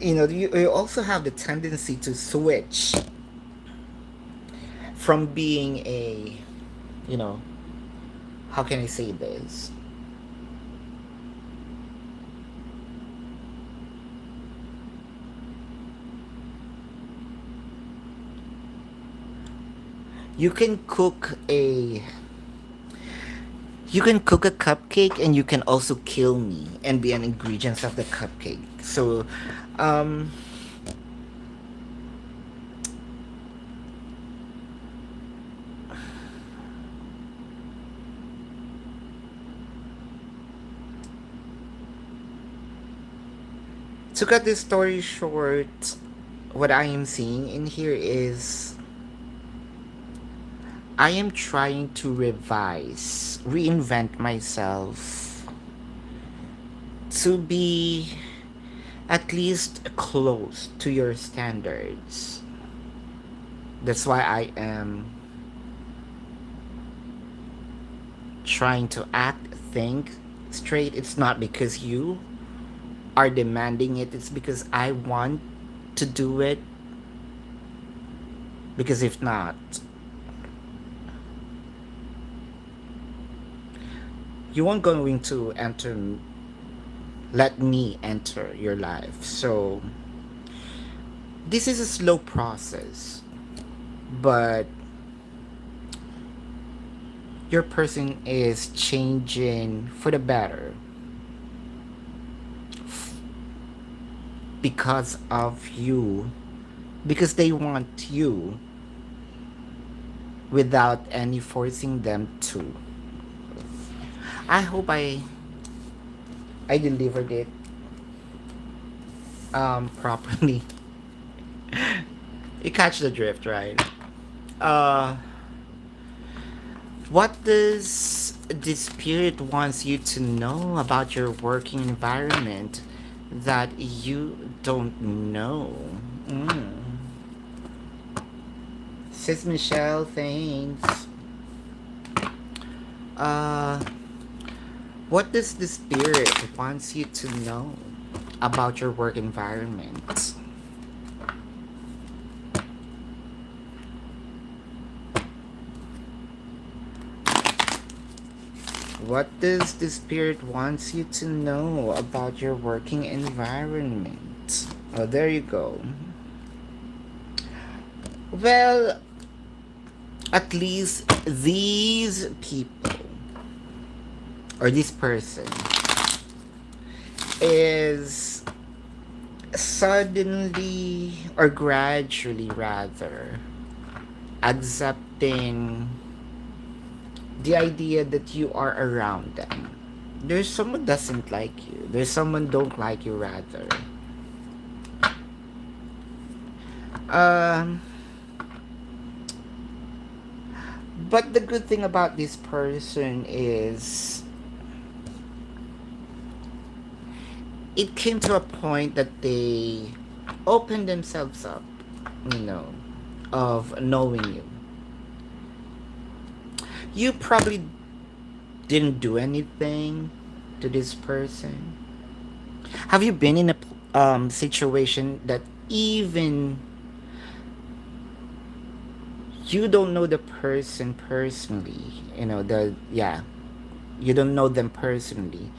You know, you also have the tendency to switch from being a, you know, how can I say this? You can cook a you can cook a cupcake and you can also kill me and be an ingredients of the cupcake. So um to cut this story short, what I am seeing in here is I am trying to reinvent myself to be at least close to your standards. That's why I am trying to think straight. It's not because you are demanding it, it's because I want to do it. Because if not, you won't going to let me enter your life. So this is a slow process, but your person is changing for the better because of you, because they want you without any forcing them to. I hope I delivered it properly. You catch the drift, right? Uh what does the spirit wants you to know about your working environment? that you don't know. Mm. Sis Michelle, thanks. Uh, what does the spirit wants you to know about your work environment? What does the spirit wants you to know about your working environment? Oh, there you go. Well, at least these people or this person is suddenly or gradually rather accepting the idea that you are around them. There's someone doesn't like you. There's someone don't like you rather. Um but the good thing about this person is it came to a point that they opened themselves up, you know, of knowing you. You probably didn't do anything to this person. Have you been in a situation that even you don't know the person personally? You know, the yeah, you don't know them personally.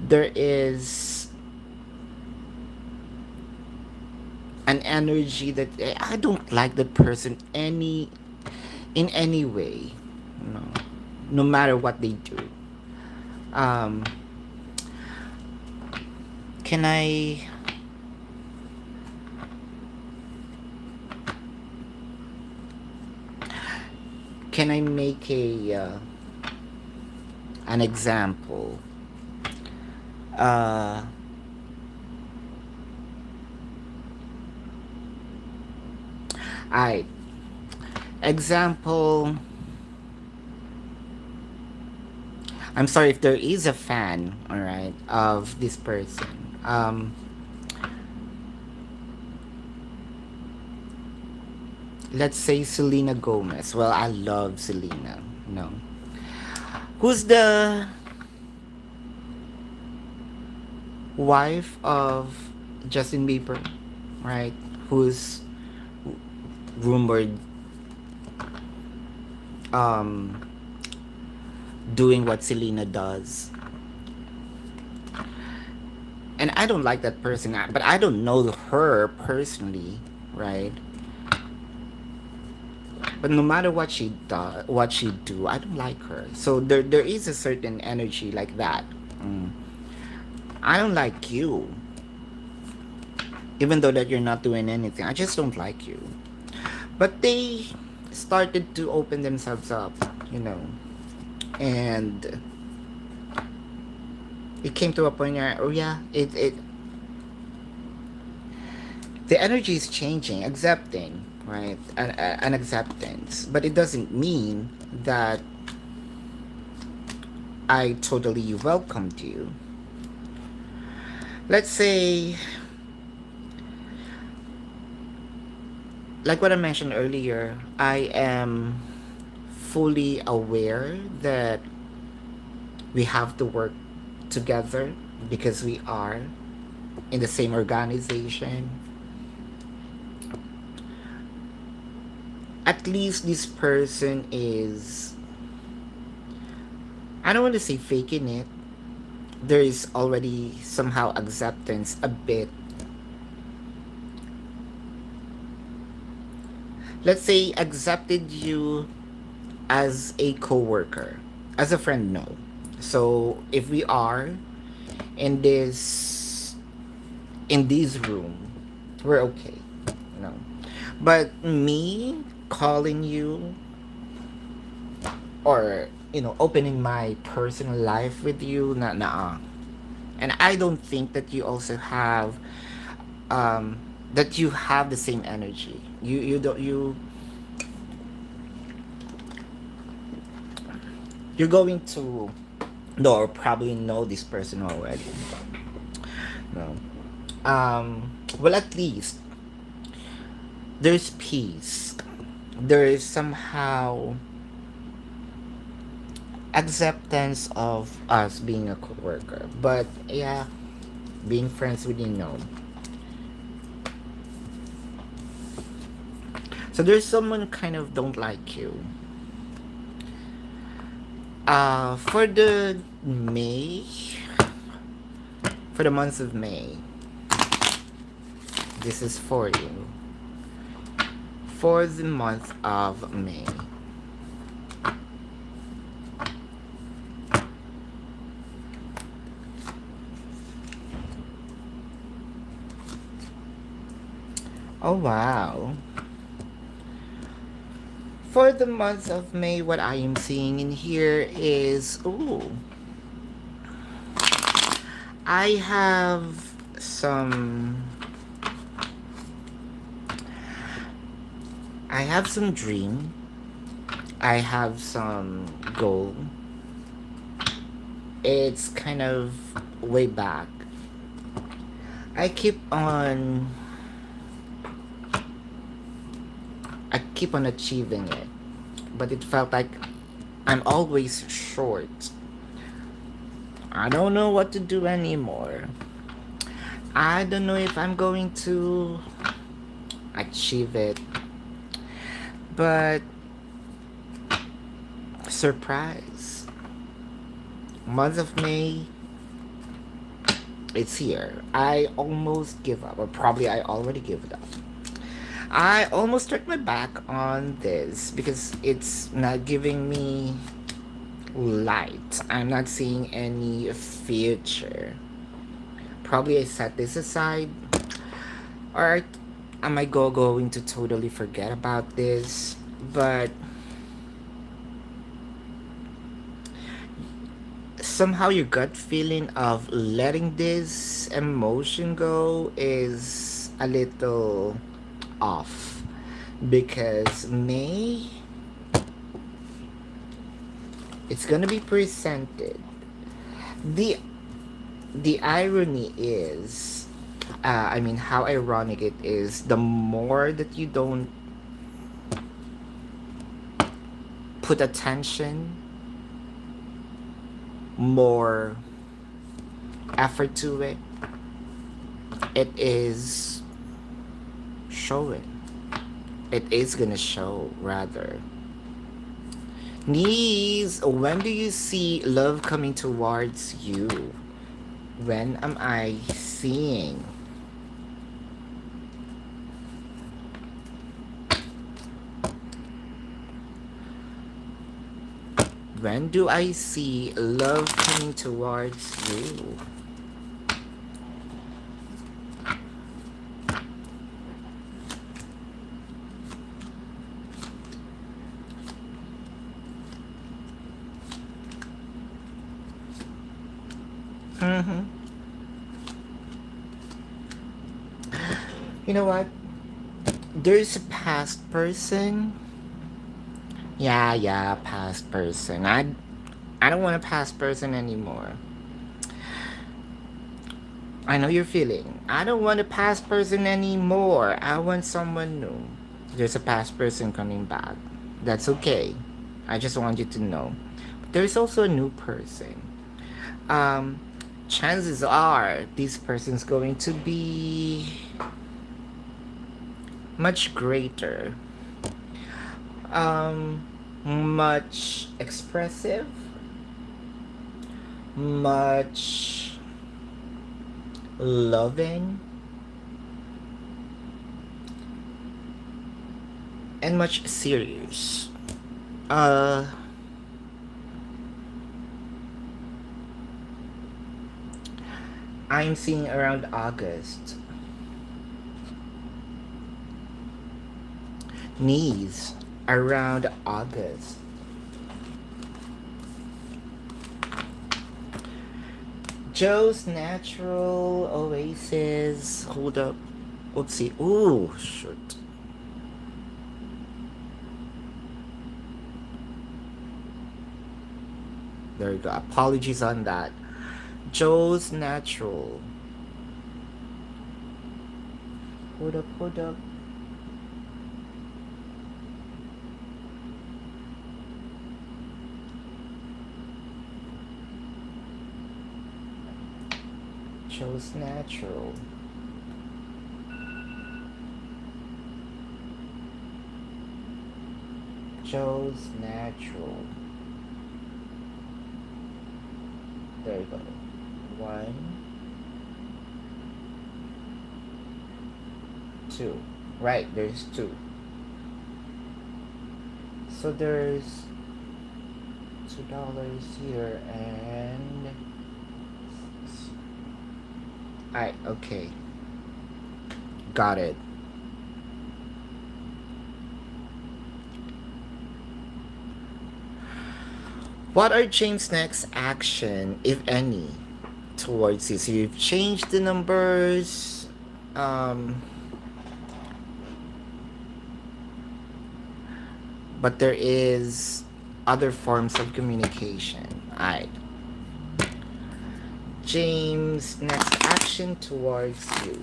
There is an energy that I don't like that person any in any way. No, no matter what they do. Um, can I make a an example? Uh, I example. I'm sorry if there is a fan, all right, of this person. Let's say Selena Gomez. Well, I love Selena. No, who's the wife of Justin Bieber, right? Who's rumored um doing what Selena does. And I don't like that person, but I don't know her personally, right? But no matter what she does, what she do, I don't like her. So there is a certain energy like that. Mm. I don't like you, even though that you're not doing anything. I just don't like you. But they started to open themselves up, you know, and it came to a point where, oh yeah, it the energy is changing, accepting, right? An acceptance, but it doesn't mean that I totally welcomed you. Let's say, like what I mentioned earlier, I am fully aware that we have to work together because we are in the same organization. At least this person is, I don't want to say faking it. There is already somehow acceptance a bit. Let's say accepted you as a coworker, as a friend, no. So if we are in this room, we're okay, you know. But me calling you or opening my personal life with you, nah. And I don't think that you also have that you have the same energy. You don't you're going to know or probably know this person already. No. well, at least there's peace. There is somehow acceptance of us being a coworker. But yeah, being friends with you know. So there's someone kind of don't like you. For the May, for the month of May, this is for you. For the month of May. Oh wow. For the month of May, what I am seeing in here is ooh. I have some dream. I have some goal. It's kind of way back. I keep on achieving it, but it felt like I'm always short. I don't know what to do anymore. I don't know if I'm going to achieve it. But surprise. Month of May, it's here. I almost give up, or probably I already give it up. I almost turned my back on this because it's not giving me light. I'm not seeing any future. Probably I set this aside, or am I going to totally forget about this? But somehow your gut feeling of letting this emotion go is a little off because May, it's gonna be presented. The the irony is, I mean, how ironic it is, the more that you don't put attention, more effort to it, it is showing. It is gonna show, rather. Knees, when do you see love coming towards you? When am I seeing? When do I see love coming towards you? Mm-hmm. You know what? There's a past person. Yeah, past person. I don't want a past person anymore. I know you're feeling. I don't want a past person anymore. I want someone new. There's a past person coming back. That's okay. I just want you to know. But there's also a new person. Um, Chances are this person's going to be much greater. Much expressive. Much loving, and much serious. Uh, I'm seeing around August. Knees around August. Joe's Natural Oasis. Hold up. Oopsie. Ooh, shoot. There you go. Apologies on that. Joe's Natural. Hold up, hold up. Chose natural. Chose natural. There you go. One, two. Right, there's two. So there's $2 here and I okay. Got it. What are James' next action, if any, towards you? So you've changed the numbers. Um, but there is other forms of communication. Alright. James' next action towards you.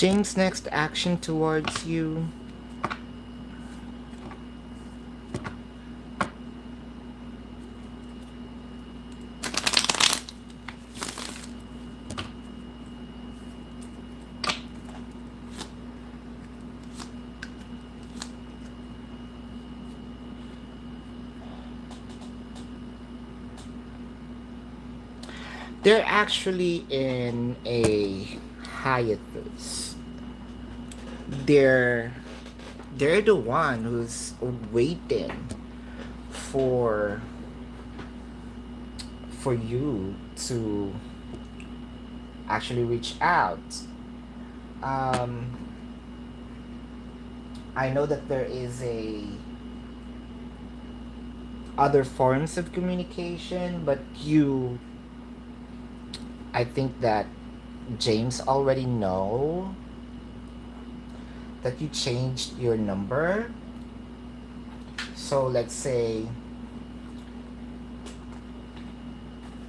James' next action towards you. They're actually in a hiatus. They're they're the one who's waiting for for you to actually reach out. Um, I know that there is a other forms of communication, but I think that James already know that you changed your number. So let's say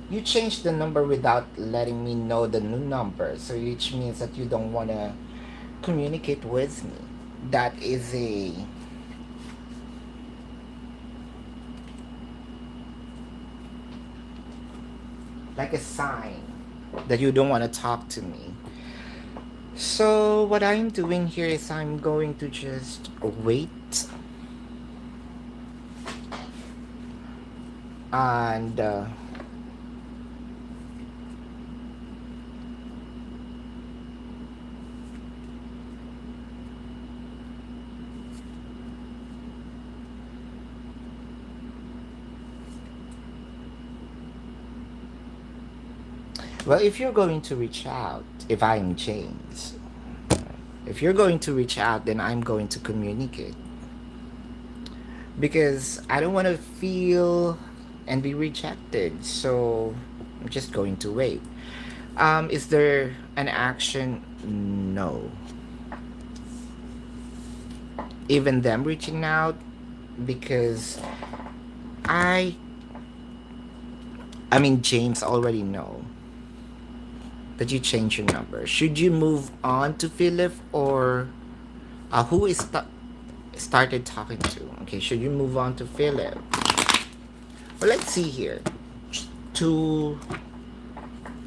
you changed the number without letting me know the new number, so which means that you don't want to communicate with me. That is a like a sign that you don't want to talk to me. So what I'm doing here is I'm going to just wait and well, if you're going to reach out, if I'm James, if you're going to reach out, then I'm going to communicate. Because I don't want to feel and be rejected. So I'm just going to wait. Is there an action? No. Even them reaching out because I I mean James already know that you change your number. Should you move on to Philip or who is started talking to? Okay, should you move on to Philip? Well, let's see here. Two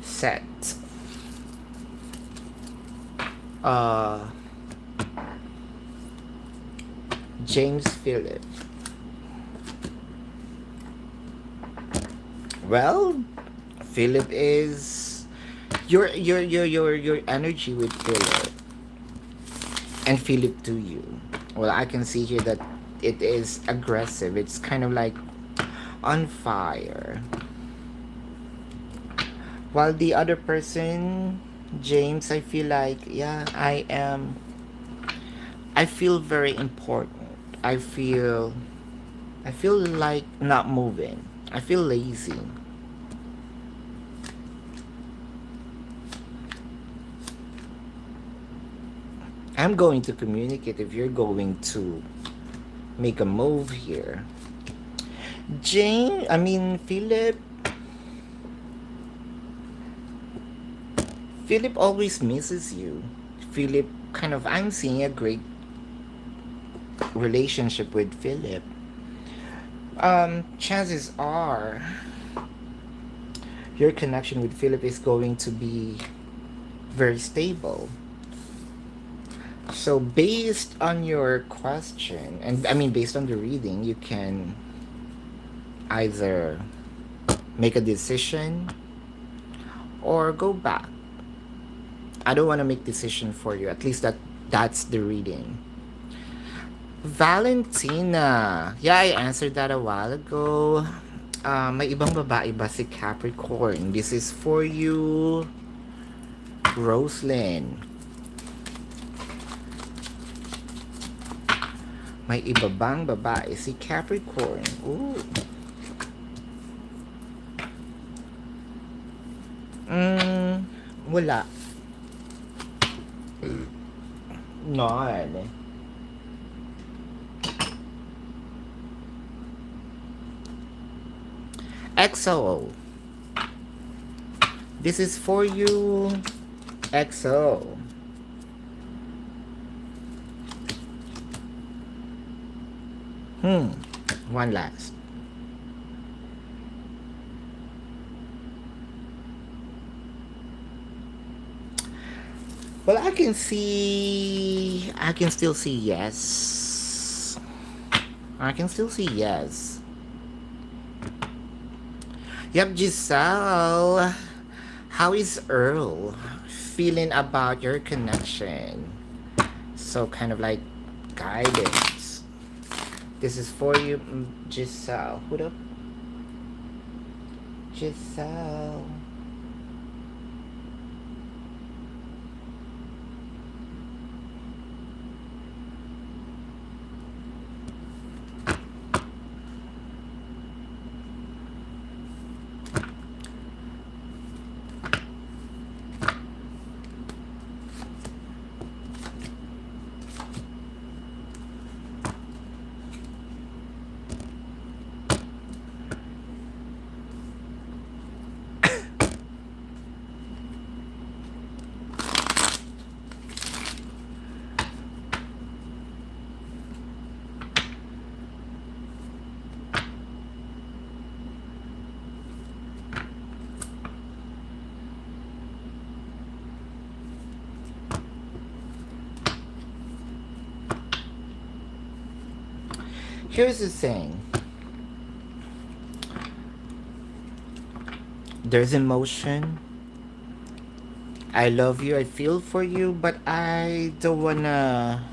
sets. James Philip. Well, Philip is your energy with Philip and Philip to you. Well, I can see here that it is aggressive. It's kind of like on fire. While the other person, James, I feel like I feel very important. I feel like not moving. I feel lazy. I'm going to communicate if you're going to make a move here. Philip. Philip always misses you. Philip, I'm seeing a great relationship with Philip. Chances are your connection with Philip is going to be very stable. So, based on your question, and based on the reading, you can either make a decision or go back. I don't want to make decision for you. At least that's the reading. Valentina. Yeah, I answered that a while ago. May ibang babae ba si Capricorn? This is for you, Roslyn. May iba bang babae si Capricorn? Ooh. Wala. None. EXO. This is for you, EXO. One last. Well, I can still see yes. I can still see yes. Yep, Giselle. How is Earl feeling about your connection? So like guidance. This is for you, Giselle. Hold up. Giselle. Here's the thing. There's emotion. I love you, I feel for you, but I don't wanna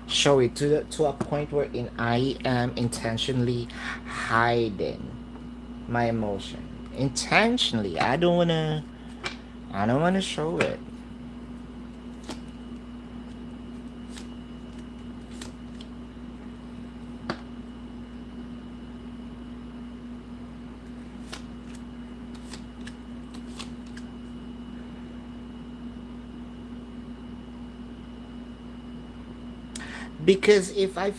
show it to a point wherein I am intentionally hiding my emotion. Intentionally. I don't wanna show it. Because if I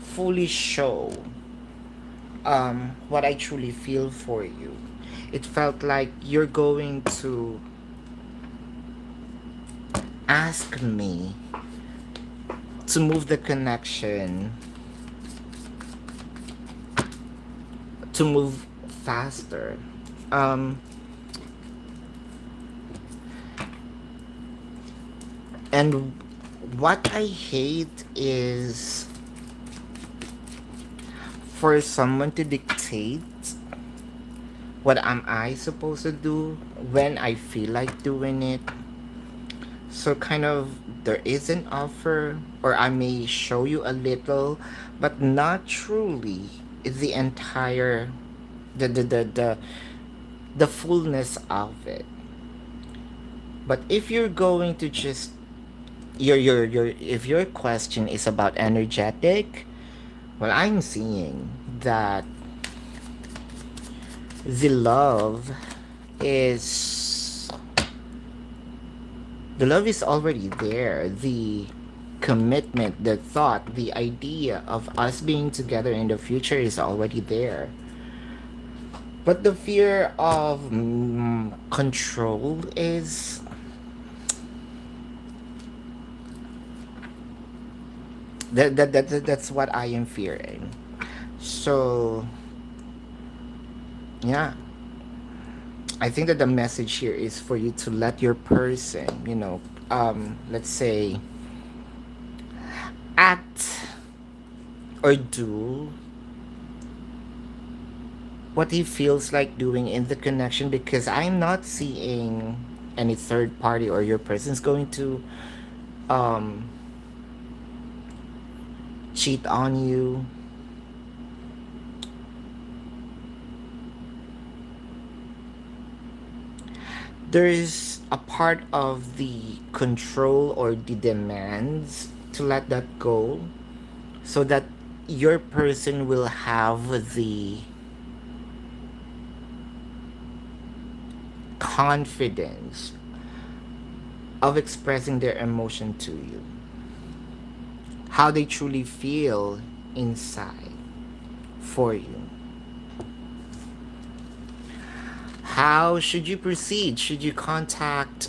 fully show what I truly feel for you, it felt like you're going to ask me to move the connection, to move faster. And what I hate is for someone to dictate what am I supposed to do when I feel like doing it. So there is an offer, or I may show you a little, but not truly the entire the fullness of it. But if you're going to just your if your question is about energetic, Well, I'm seeing that the love is the love is already there. The commitment, the thought, the idea of us being together in the future is already there. But the fear of control is that's what I am fearing. So yeah, I think that the message here is for you to let your person, let's say, act or do what he feels like doing in the connection, because I'm not seeing any third party or your person's going to um, cheat on you. There's a part of the control or the demands to let that go so that your person will have the confidence of expressing their emotion to you, how they truly feel inside for you. How should you proceed? Should you contact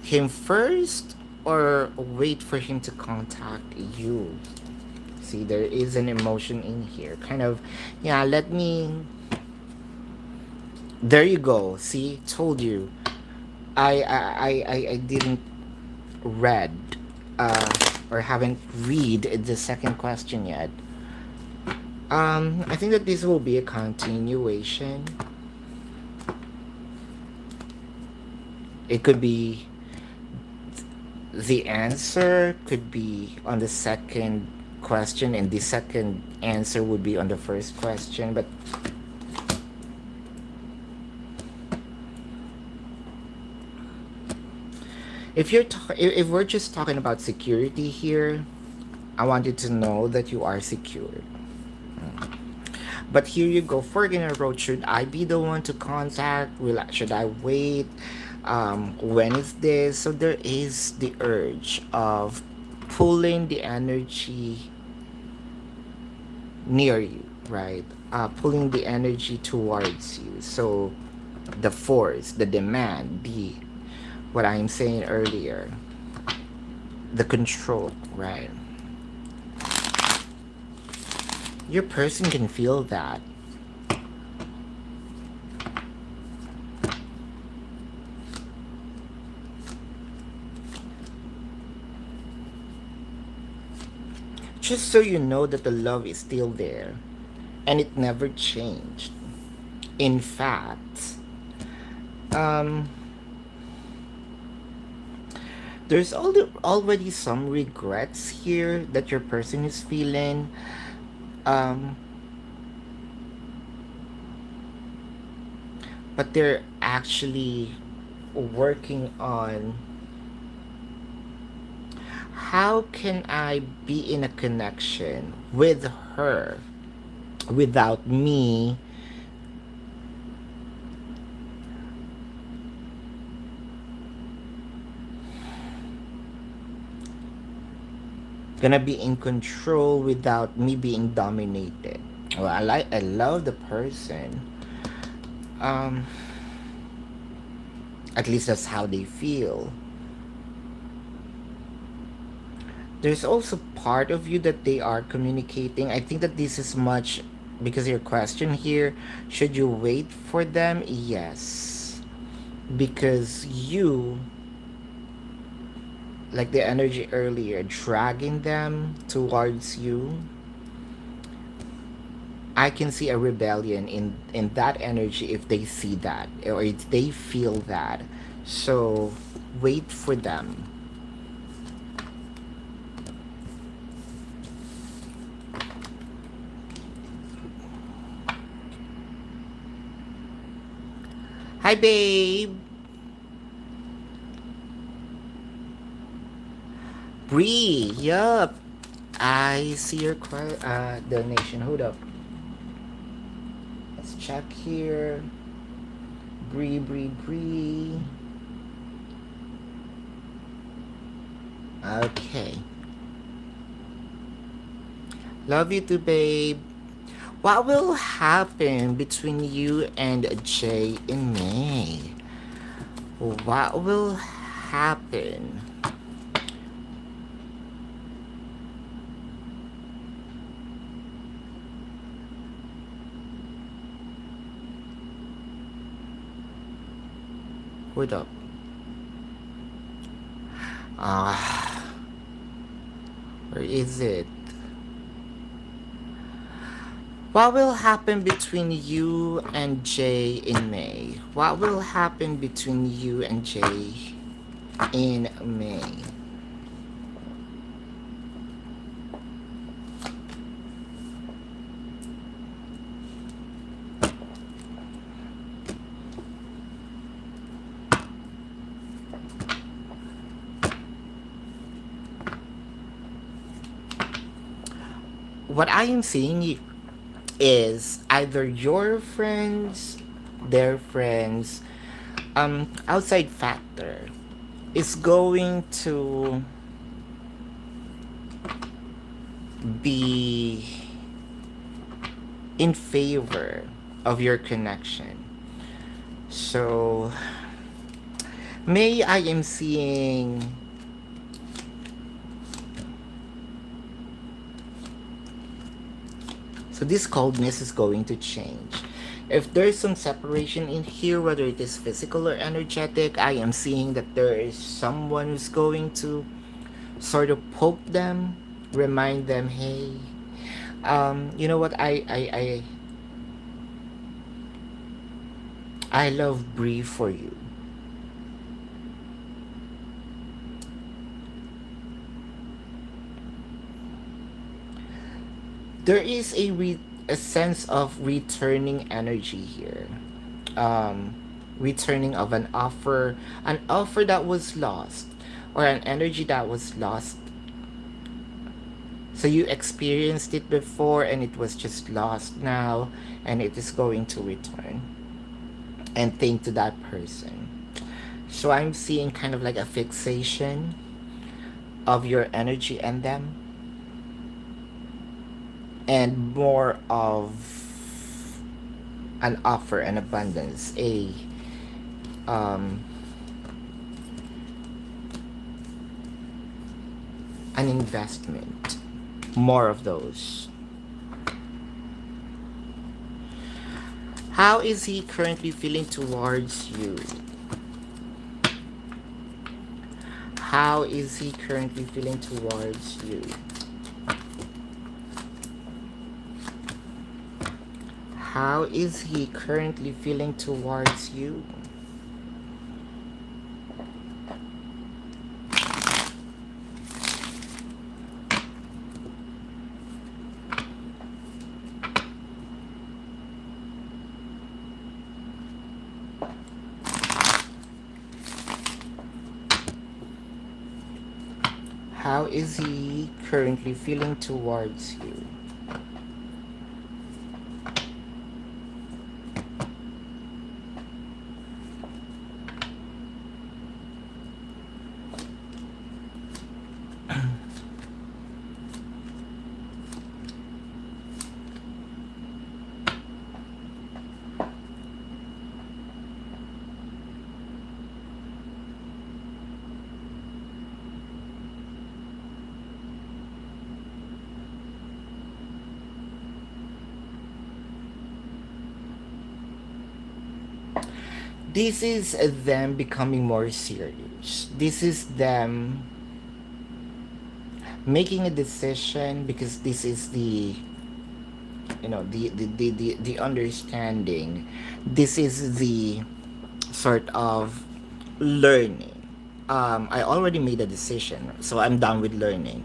him first or wait for him to contact you? See, there is an emotion in here. Kind of, yeah, let me. There you go. See, told you. I didn't read uh, or haven't read the second question yet. I think that this will be a continuation. It could be the answer could be on the second question, and the second answer would be on the first question. But if we're just talking about security here, I want you to know that you are secured. But here you go. Forking a road. Should I be the one to contact? Should I wait? When is this? So there is the urge of pulling the energy near you, right? Pulling the energy towards you. So the force, the demand, the what I'm saying earlier, the control, right? Your person can feel that. Just so you know that the love is still there and it never changed. In fact, um, there's already some regrets here that your person is feeling. Um, but they're actually working on how can I be in a connection with her without me gonna be in control without me being dominated. Well, I love the person. Um, at least that's how they feel. There's also part of you that they are communicating. I think that this is much because your question here, should you wait for them? Yes. Because you, like the energy earlier, dragging them towards you, I can see a rebellion in that energy if they see that or if they feel that. So wait for them. Hi, babe. Bree. Yup. I see your donation. Hold up. Let's check here. Bree. Okay. Love you too, babe. What will happen between you and Jay in May? What will happen? Hold up. Ah, where is it? What will happen between you and Jay in May? What will happen between you and Jay in May? What I am seeing is either your friends, their friends, outside factor is going to be in favor of your connection. So, May, I am seeing so this coldness is going to change. If there's some separation in here, whether it is physical or energetic, I am seeing that there is someone who's going to sort of poke them, remind them, hey, you know what, I love Bree for you. There is a sense of returning energy here. Um, Returning of an offer that was lost, or an energy that was lost. So you experienced it before and it was just lost now, and it is going to return and think to that person. So I'm seeing kind of like a fixation of your energy and them, and more of an offer, an abundance, um, an investment, more of those. How is he currently feeling towards you? How is he currently feeling towards you? How is he currently feeling towards you? How is he currently feeling towards you? This is them becoming more serious. This is them making a decision, because this is the, you know, the understanding. This is the sort of learning. I already made a decision, so I'm done with learning.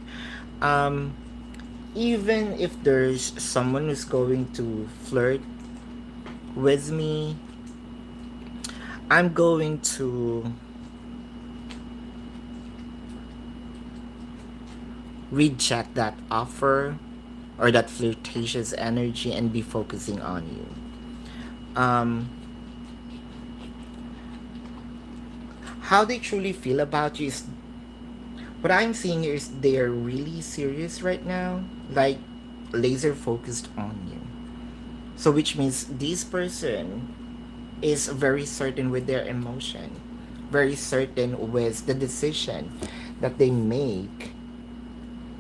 um Even if there's someone who's going to flirt with me, I'm going to reject that offer or that flirtatious energy and be focusing on you. Um, how they truly feel about you is what I'm seeing here is they're really serious right now, like laser focused on you. So, which means this person is very certain with their emotion, very certain with the decision that they make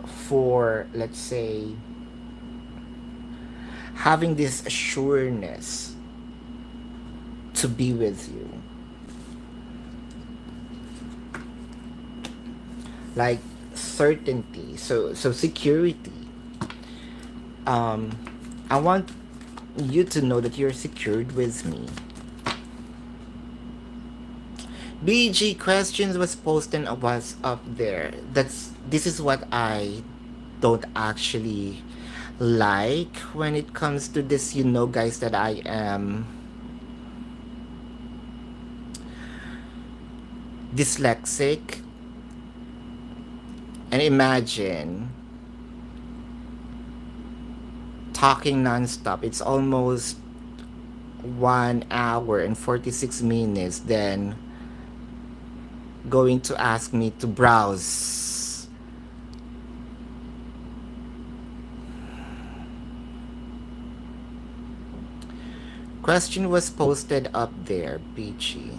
for, let's say, having this assuredness to be with you. Like certainty, so security. Um, I want you to know that you're secured with me. BG questions was posted was up there. This is what I don't actually like when it comes to this, you know, guys, that I am dyslexic. And imagine talking nonstop. It's almost 1 hour and 46 minutes, then going to ask me to browse. Question was posted up there, Peachy.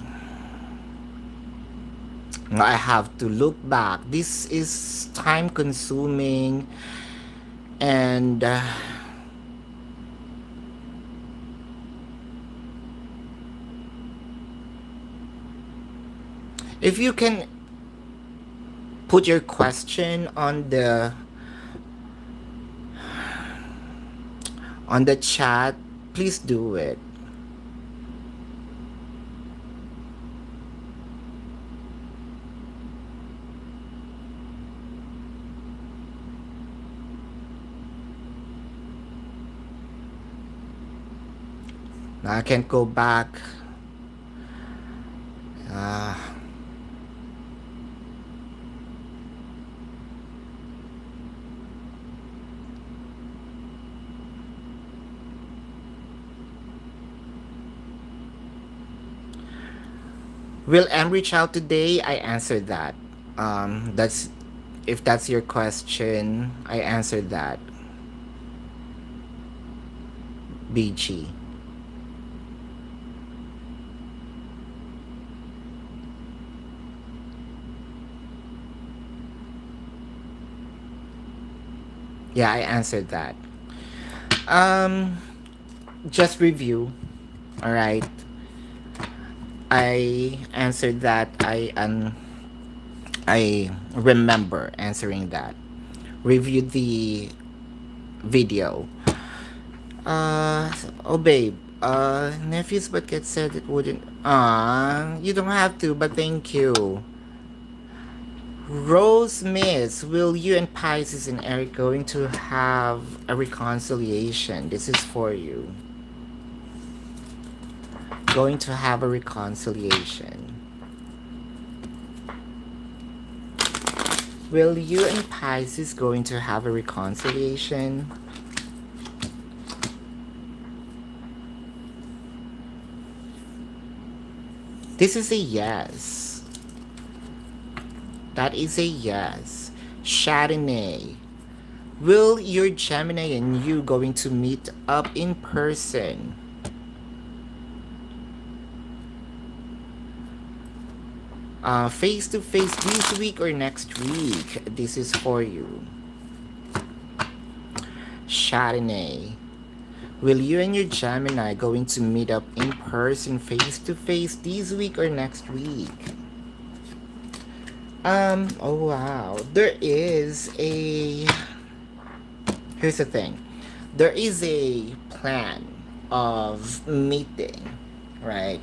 I have to look back. This is time consuming and if you can put your question on the chat, please do it. I can't go back. Uh, will M reach out today? I answered that. That's if that's your question. I answered that. BG. Yeah, I answered that. Um, just review. All right. I answered that. I remember answering that. Review the video. Oh babe. Nephews but get said it wouldn't. You don't have to, but thank you. Rose Miss, will you and Pisces and Eric going to have a reconciliation? This is for you. Going to have a reconciliation. Will you and Pisces going to have a reconciliation? This is a yes. That is a yes. Chardonnay. Will your Gemini and you going to meet up in person? Face to face this week or next week? This is for you. Chardonnay. Will you and your Gemini going to meet up in person, face to face this week or next week? Oh wow. Here's the thing. There is a plan of meeting, right?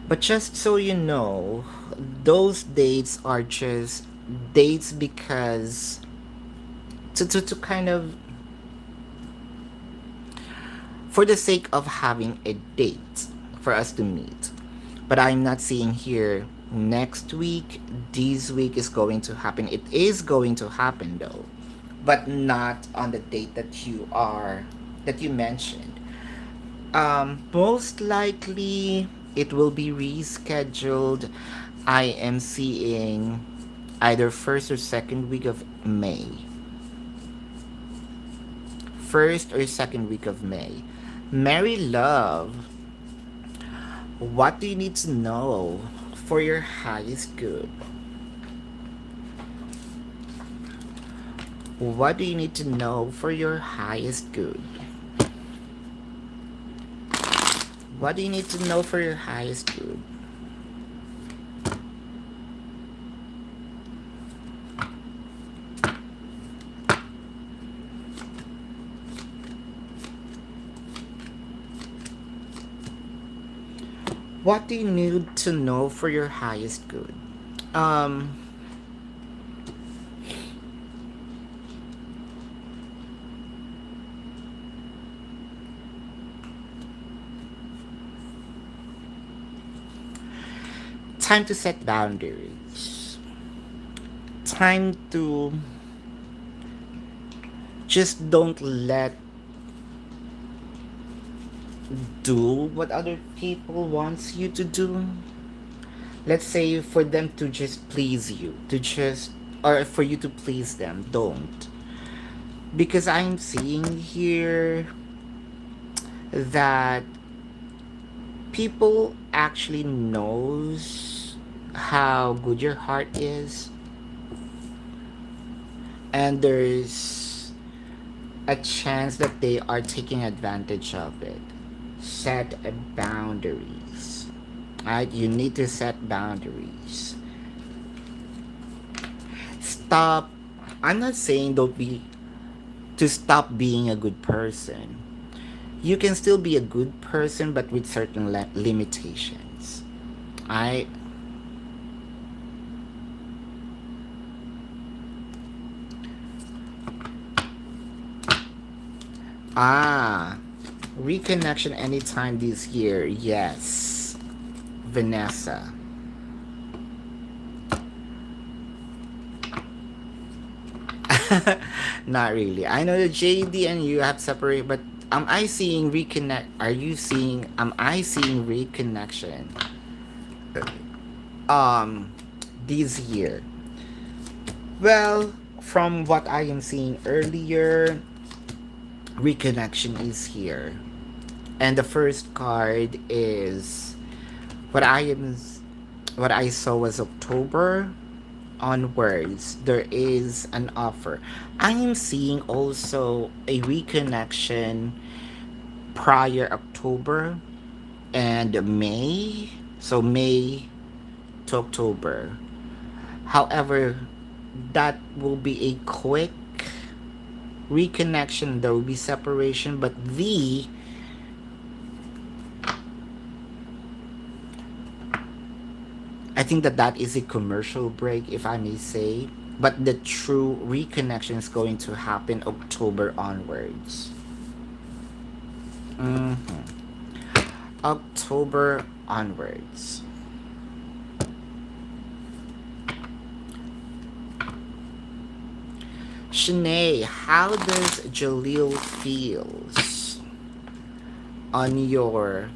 But just so you know, those dates are just dates because to kind of for the sake of having a date for us to meet. But I'm not seeing here next week, this week is going to happen. It is going to happen though, but not on the date that you mentioned. Most likely it will be rescheduled. I am seeing either first or second week of May. First or second week of May. Mary Love, what do you need to know for your highest good? What do you need to know for your highest good? What do you need to know for your highest good? What do you need to know for your highest good? Um, Time to set boundaries. Time to just don't let do what other people wants you to do. Let's say for them to just please you, to just or for you to please them, don't. Because I'm seeing here that people actually knows how good your heart is, and there's a chance that they are taking advantage of it. Set boundaries. Right? You need to set boundaries. Stop. I'm not saying don't be to stop being a good person. You can still be a good person, but with certain limitations. I ah reconnection anytime this year. Yes, Vanessa. Not really. I know that JD and you have separated, but am I seeing reconnect? Are you seeing? Am I seeing reconnection? Um, this year. Well, from what I am seeing earlier, reconnection is here, and the first card is what I am. What I saw was October onwards, there is an offer. I am seeing also a reconnection prior October and May. So May to October. However, that will be a quick reconnection. There will be separation, but I think that that is a commercial break, if I may say. But the true reconnection is going to happen October onwards. October onwards. Shanae, how does Jaleel feels on your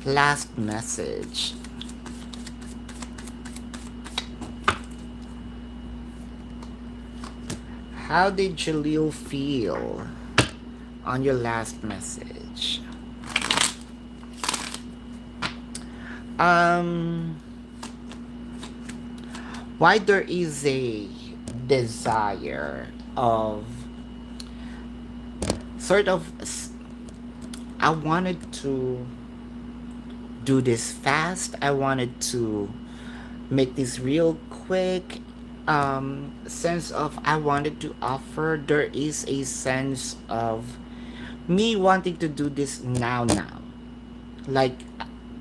last message? How did Jaleel feel on your last message? Why there is a desire of sort of I wanted to do this fast. I wanted to make this real quick. Sense of I wanted to offer. There is a sense of me wanting to do this now. Like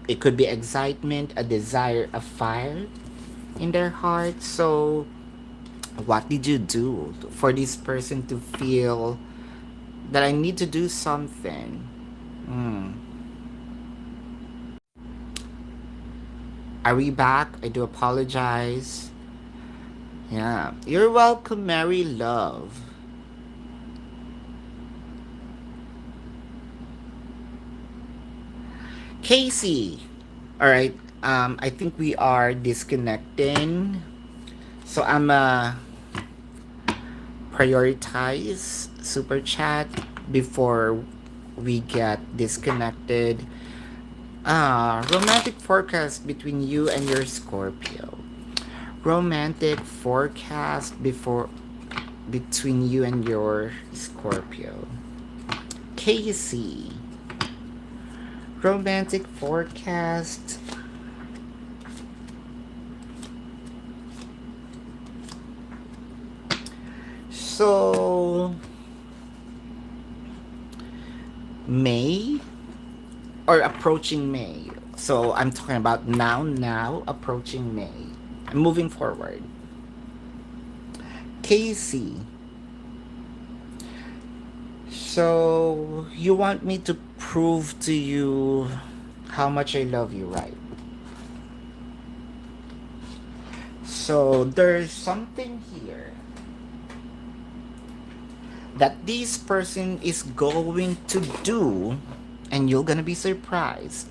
it could be excitement, a desire, a fire in their heart. So what did you do for this person to feel that I need to do something? 。 Mm. 。Are we back? I do apologize. Yeah. You're welcome, Mary Love. Casey. Alright. I think we are disconnecting. So I'm prioritize super chat before we get disconnected. Romantic forecast between you and your Scorpio. Romantic forecast before between you and your Scorpio. Casey. Romantic forecast. So May or approaching May. So I'm talking about now, approaching May. I'm moving forward. Casey. So you want me to prove to you how much I love you, right? So there's something here that this person is going to do, and you're gonna be surprised.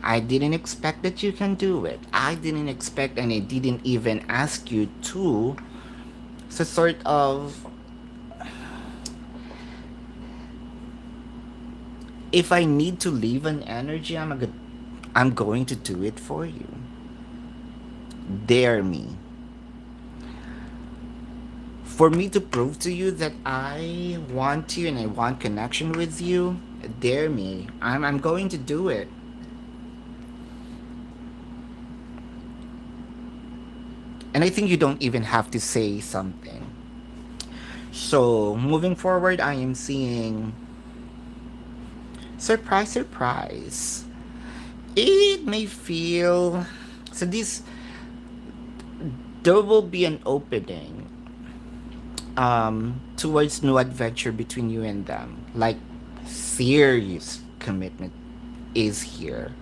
I didn't expect that you can do it. I didn't expect, and I didn't even ask you to. So sort of, if I need to leave an energy, I'm going to do it for you. Dare me. For me to prove to you that I want you and I want connection with you, dare me. I'm going to do it. And I think you don't even have to say something. So, moving forward, I am seeing surprise, surprise. It may feel so this there will be an opening towards new adventure between you and them. Like serious commitment is here.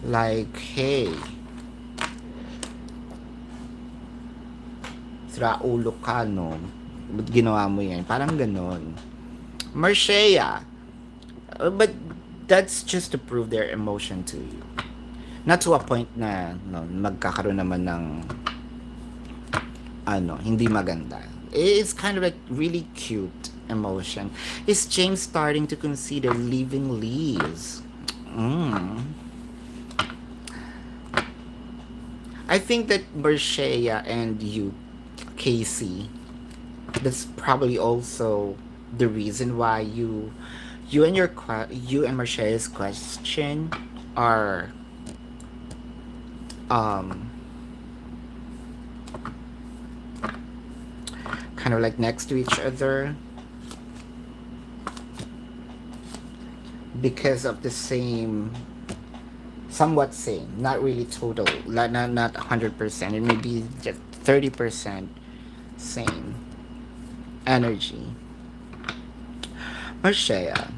Like, hey, sira ulo ka, no? Ba't ginawa mo yan? Parang ganon. Marshea. But that's just to prove their emotion to you. Not to a point na no, magkakaroon naman ng hindi maganda. It's kind of like really cute emotion. Is James starting to consider leaving Liz? I think that Marshea and you, Casey, that's probably also the reason why you and Marsha's question are kind of like next to each other because of the same, somewhat same, not really total, not 100%, it may be just 30% same energy. Marshea,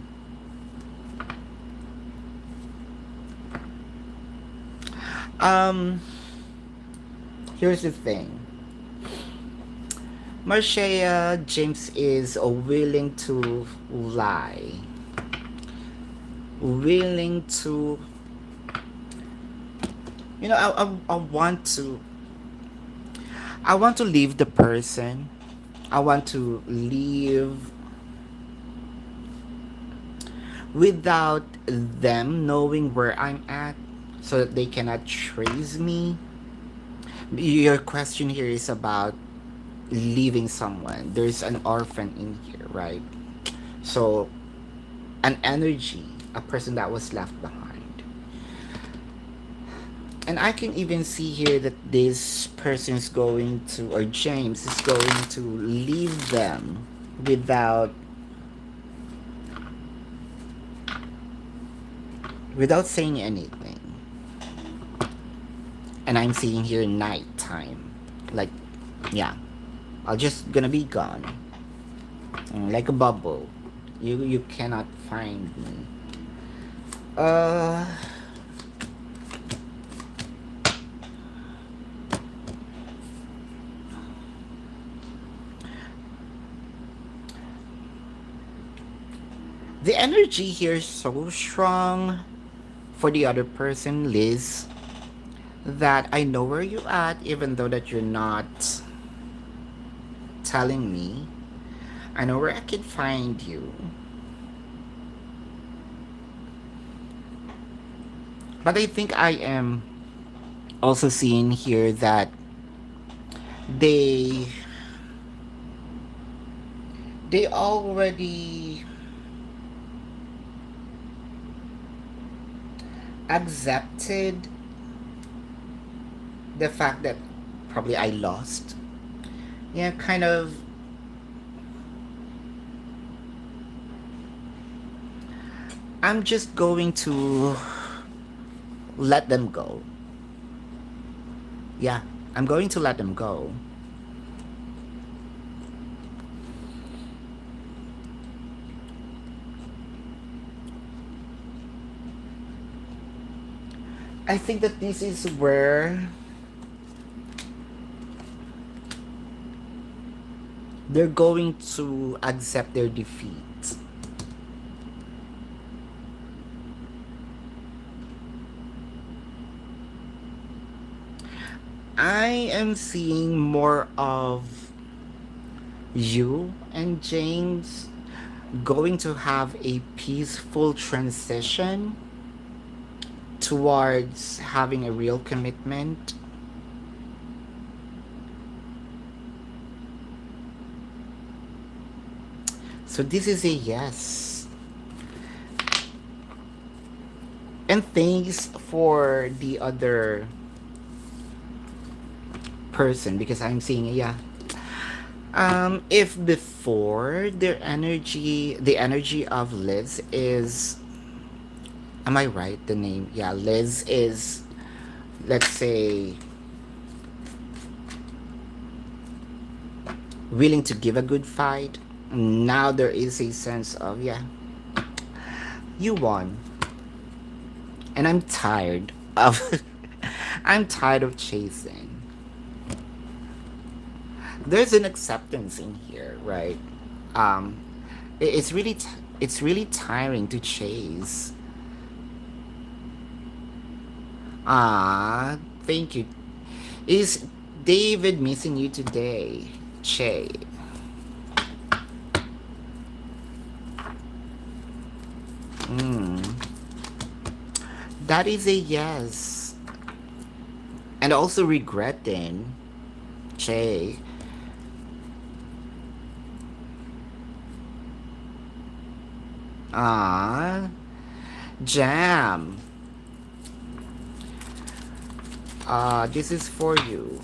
here's the thing. Marshea, James is willing to lie, willing to, I want to leave the person. I want to leave without them knowing where I'm at so that they cannot trace me. Your question here is about leaving someone. There's an orphan in here, right? So, an energy, a person that was left behind. And I can even see here that this person is going to, or James is going to leave them without saying anything. And I'm seeing here nighttime. Like, yeah, I'll just gonna be gone. Like a bubble. You cannot find me. The energy here is so strong for the other person, Liz, that I know where you're at, even though that you're not telling me. I know where I can find you. But I think I am also seeing here that they they already accepted the fact that probably I lost. Yeah, kind of. I'm just going to let them go. Yeah, I'm going to let them go. I think that this is where they're going to accept their defeat. I am seeing more of you and James going to have a peaceful transition towards having a real commitment. So this is a yes. And thanks for the other person because I'm seeing a yeah. If before their energy, the energy of Liz is, am I right? The name, yeah, Liz is, let's say, willing to give a good fight. Now there is a sense of, yeah, you won. And I'm tired of, I'm tired of chasing. There's an acceptance in here, right? Um, it's really, it's really tiring to chase. Ah, thank you. Is David missing you today? Che. Mm. That is a yes. And also regretting. Che. Ah. Jam. This is for you.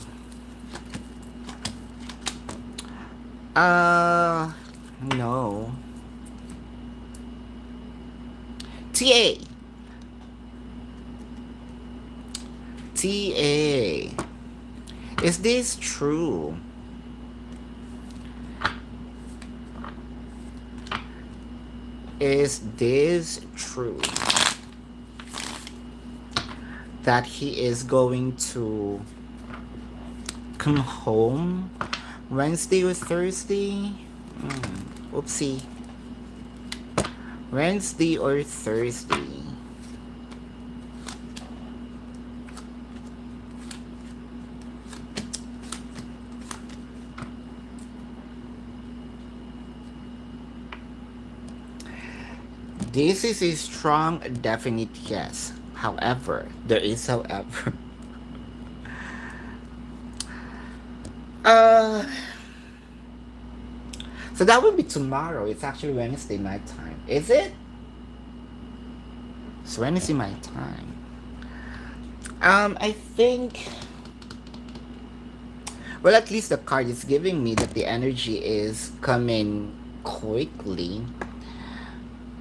No. TA. TA. Is this true? Is this true? That he is going to come home Wednesday or Thursday? Oopsie. Wednesday or Thursday? This is a strong, definite yes. However, there is however. Uh, so that would be tomorrow. It's actually Wednesday night time. Is it? It's Wednesday my time. I think. Well, at least the card is giving me that the energy is coming quickly.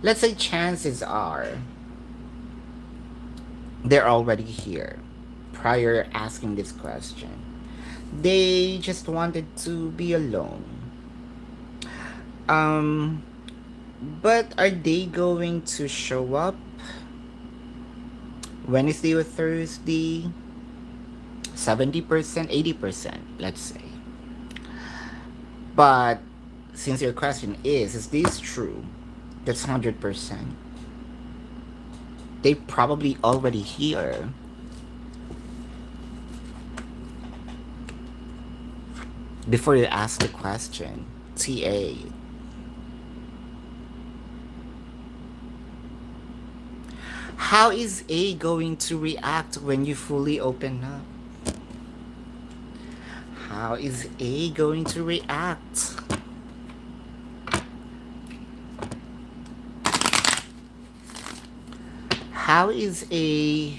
Let's say chances are they're already here prior asking this question. They just wanted to be alone. But are they going to show up Wednesday or Thursday? 70%, 80%, let's say. But since your question is this true? That's 100%. They probably already here. Before you ask the question, TA, how is A going to react when you fully open up? How is A going to react? How is A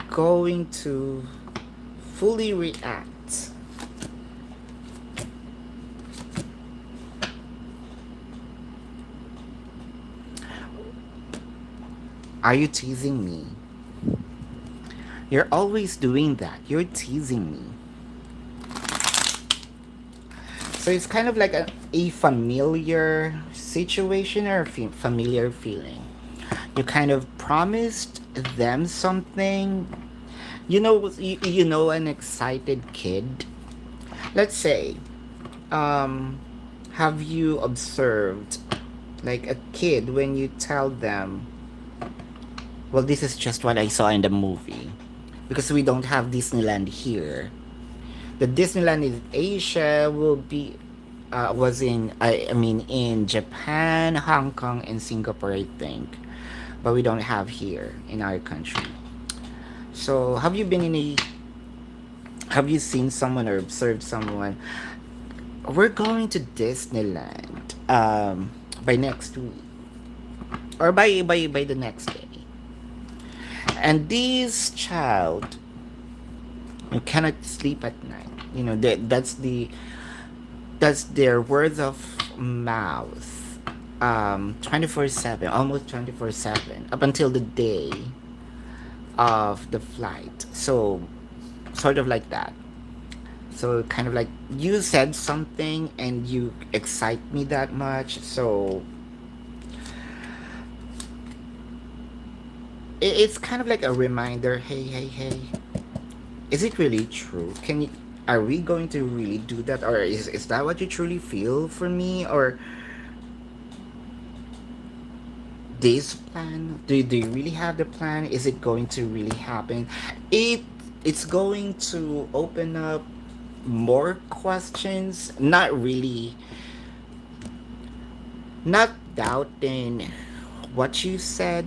going to fully react? Are you teasing me? You're always doing that. You're teasing me. So it's kind of like a familiar situation or familiar feeling. You kind of promised them something. You know an excited kid. Let's say, um, have you observed like a kid when you tell them, well, this is just what I saw in the movie, because we don't have Disneyland here. The Disneyland in Asia will be was in I mean in Japan, Hong Kong, and Singapore, I think, but we don't have here in our country. So have you seen someone or observed someone? We're going to Disneyland by next week or by the next day, and this child cannot sleep at night. That's their word of mouth, 24/7, almost 24/7, up until the day of the flight. So sort of like that. So kind of like you said something and you excite me that much. So it's kind of like a reminder. Hey, hey, hey. Is it really true? Can you? Are we going to really do that, or is that what you truly feel for me, or this plan? Do you really have the plan? Is it going to really happen? It it's going to open up more questions. Not really, not doubting what you said.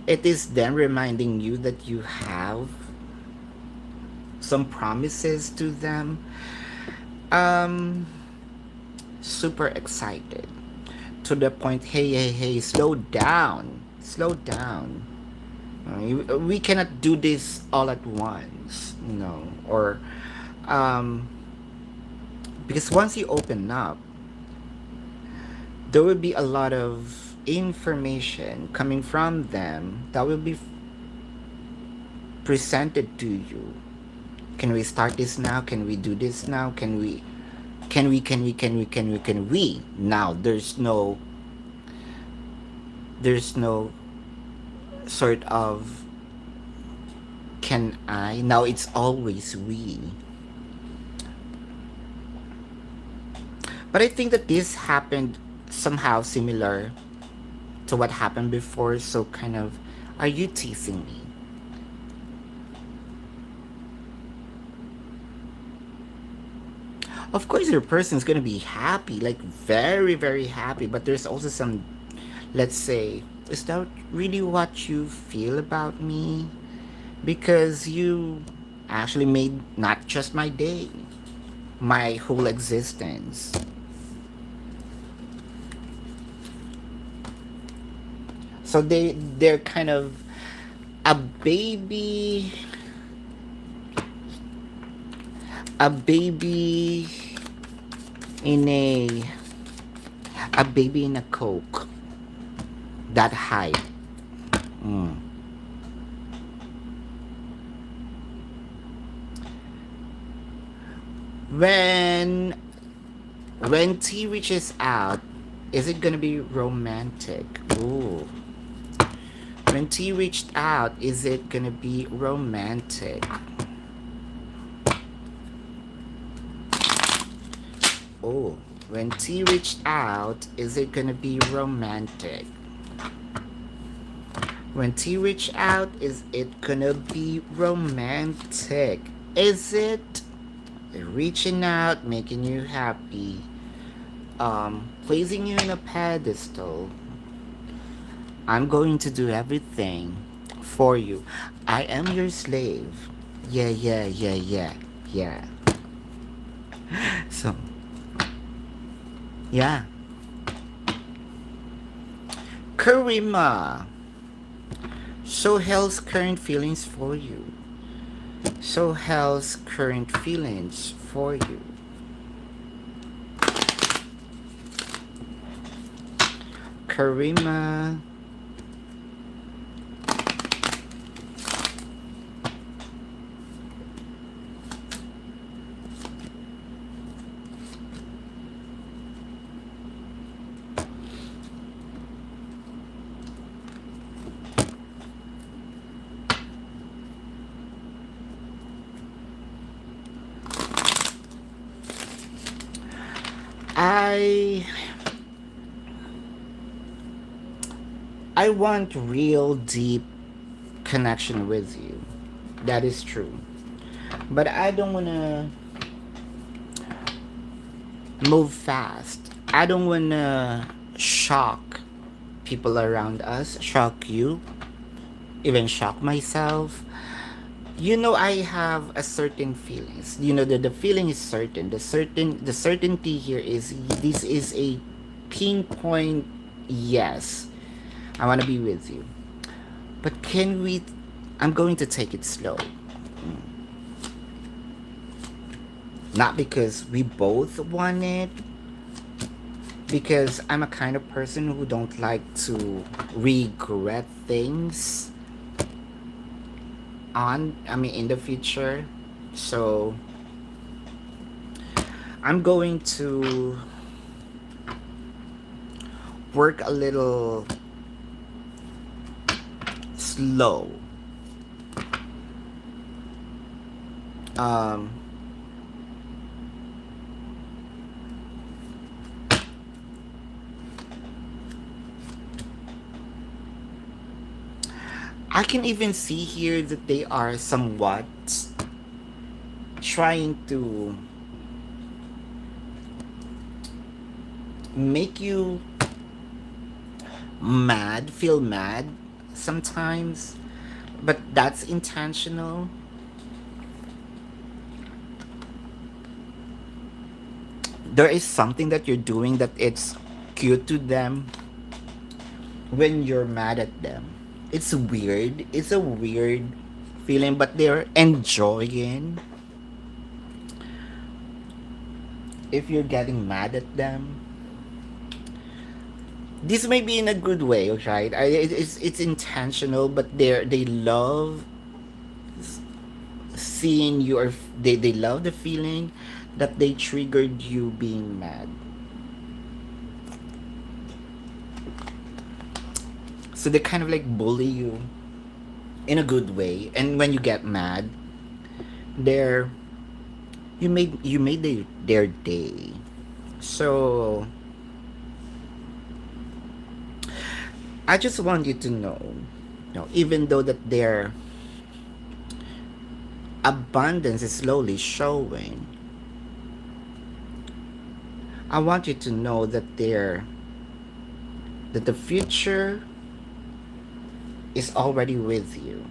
It is then reminding you that you have some promises to them. Um, Super excited to the point. Hey, hey, hey! Slow down, slow down. We cannot do this all at once, or um, because once you open up, there will be a lot of information coming from them that will be presented to you. Can we start this now? Can we do this now? Can we now? There's no sort of can I. Now it's always we. But I think that this happened somehow similar to what happened before. So kind of, are you teasing me? Of course your person's gonna be happy, like very, very happy, but there's also some, let's say, is that really what you feel about me? Because you actually made not just my day, my whole existence. So they're kind of a baby, a baby in a baby in a coke, that height. Mm. when when T reaches out, is it gonna be romantic? Ooh. When T reached out, is it gonna be romantic? Oh, when T reached out, is it gonna be romantic? When T reached out, is it gonna be romantic? Is it reaching out, making you happy, placing you in a pedestal? I'm going to do everything for you. I am your slave. Yeah, yeah, yeah, yeah, yeah. So, yeah. Karima. So hell's current feelings for you. So hell's current feelings for you. Karima. I I want real deep connection with you. That is true. But I don't want to move fast. I don't want to shock people around us, shock you, even shock myself. You know, I have a certain feelings. You know, the feeling is certain. The certainty here is this is a pinpoint yes. I want to be with you. But can we I'm going to take it slow. Not because we both want it, because I'm a kind of person who don't like to regret things in the future. So I'm going to work a little slow. Um I can even see here that they are somewhat trying to make you mad, feel mad sometimes, but that's intentional. There is something that you're doing that it's cute to them when you're mad at them. It's weird. It's a weird feeling, but they're enjoying if you're getting mad at them. This may be in a good way, right? It's intentional, but they love seeing you, or they love the feeling that they triggered you being mad. So they kind of like bully you in a good way, and when you get mad, they're you made their day. So I just want you to know, even though that their abundance is slowly showing, I want you to know that that the future is already with you.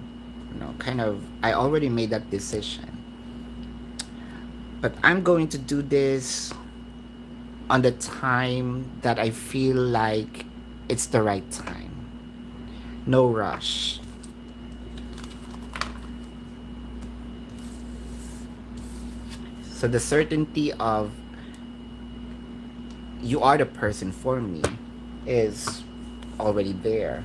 Kind of, I already made that decision. But I'm going to do this on the time that I feel like it's the right time. No rush. So the certainty of you are the person for me is already there.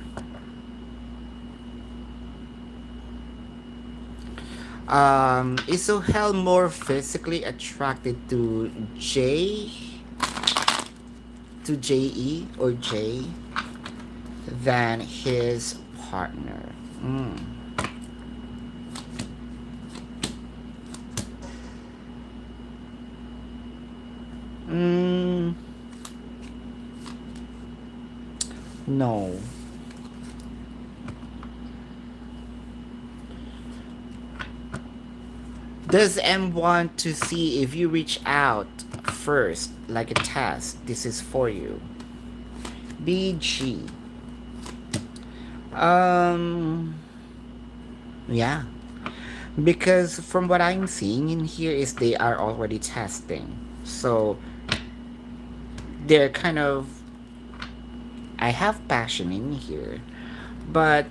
Is Sohel more physically attracted to JE or J than his partner? Mm. No. Does M want to see if you reach out first, like a test? This is for you. BG. Um, yeah. Because from what I'm seeing in here is they are already testing. So they're kind of, I have passion in here, but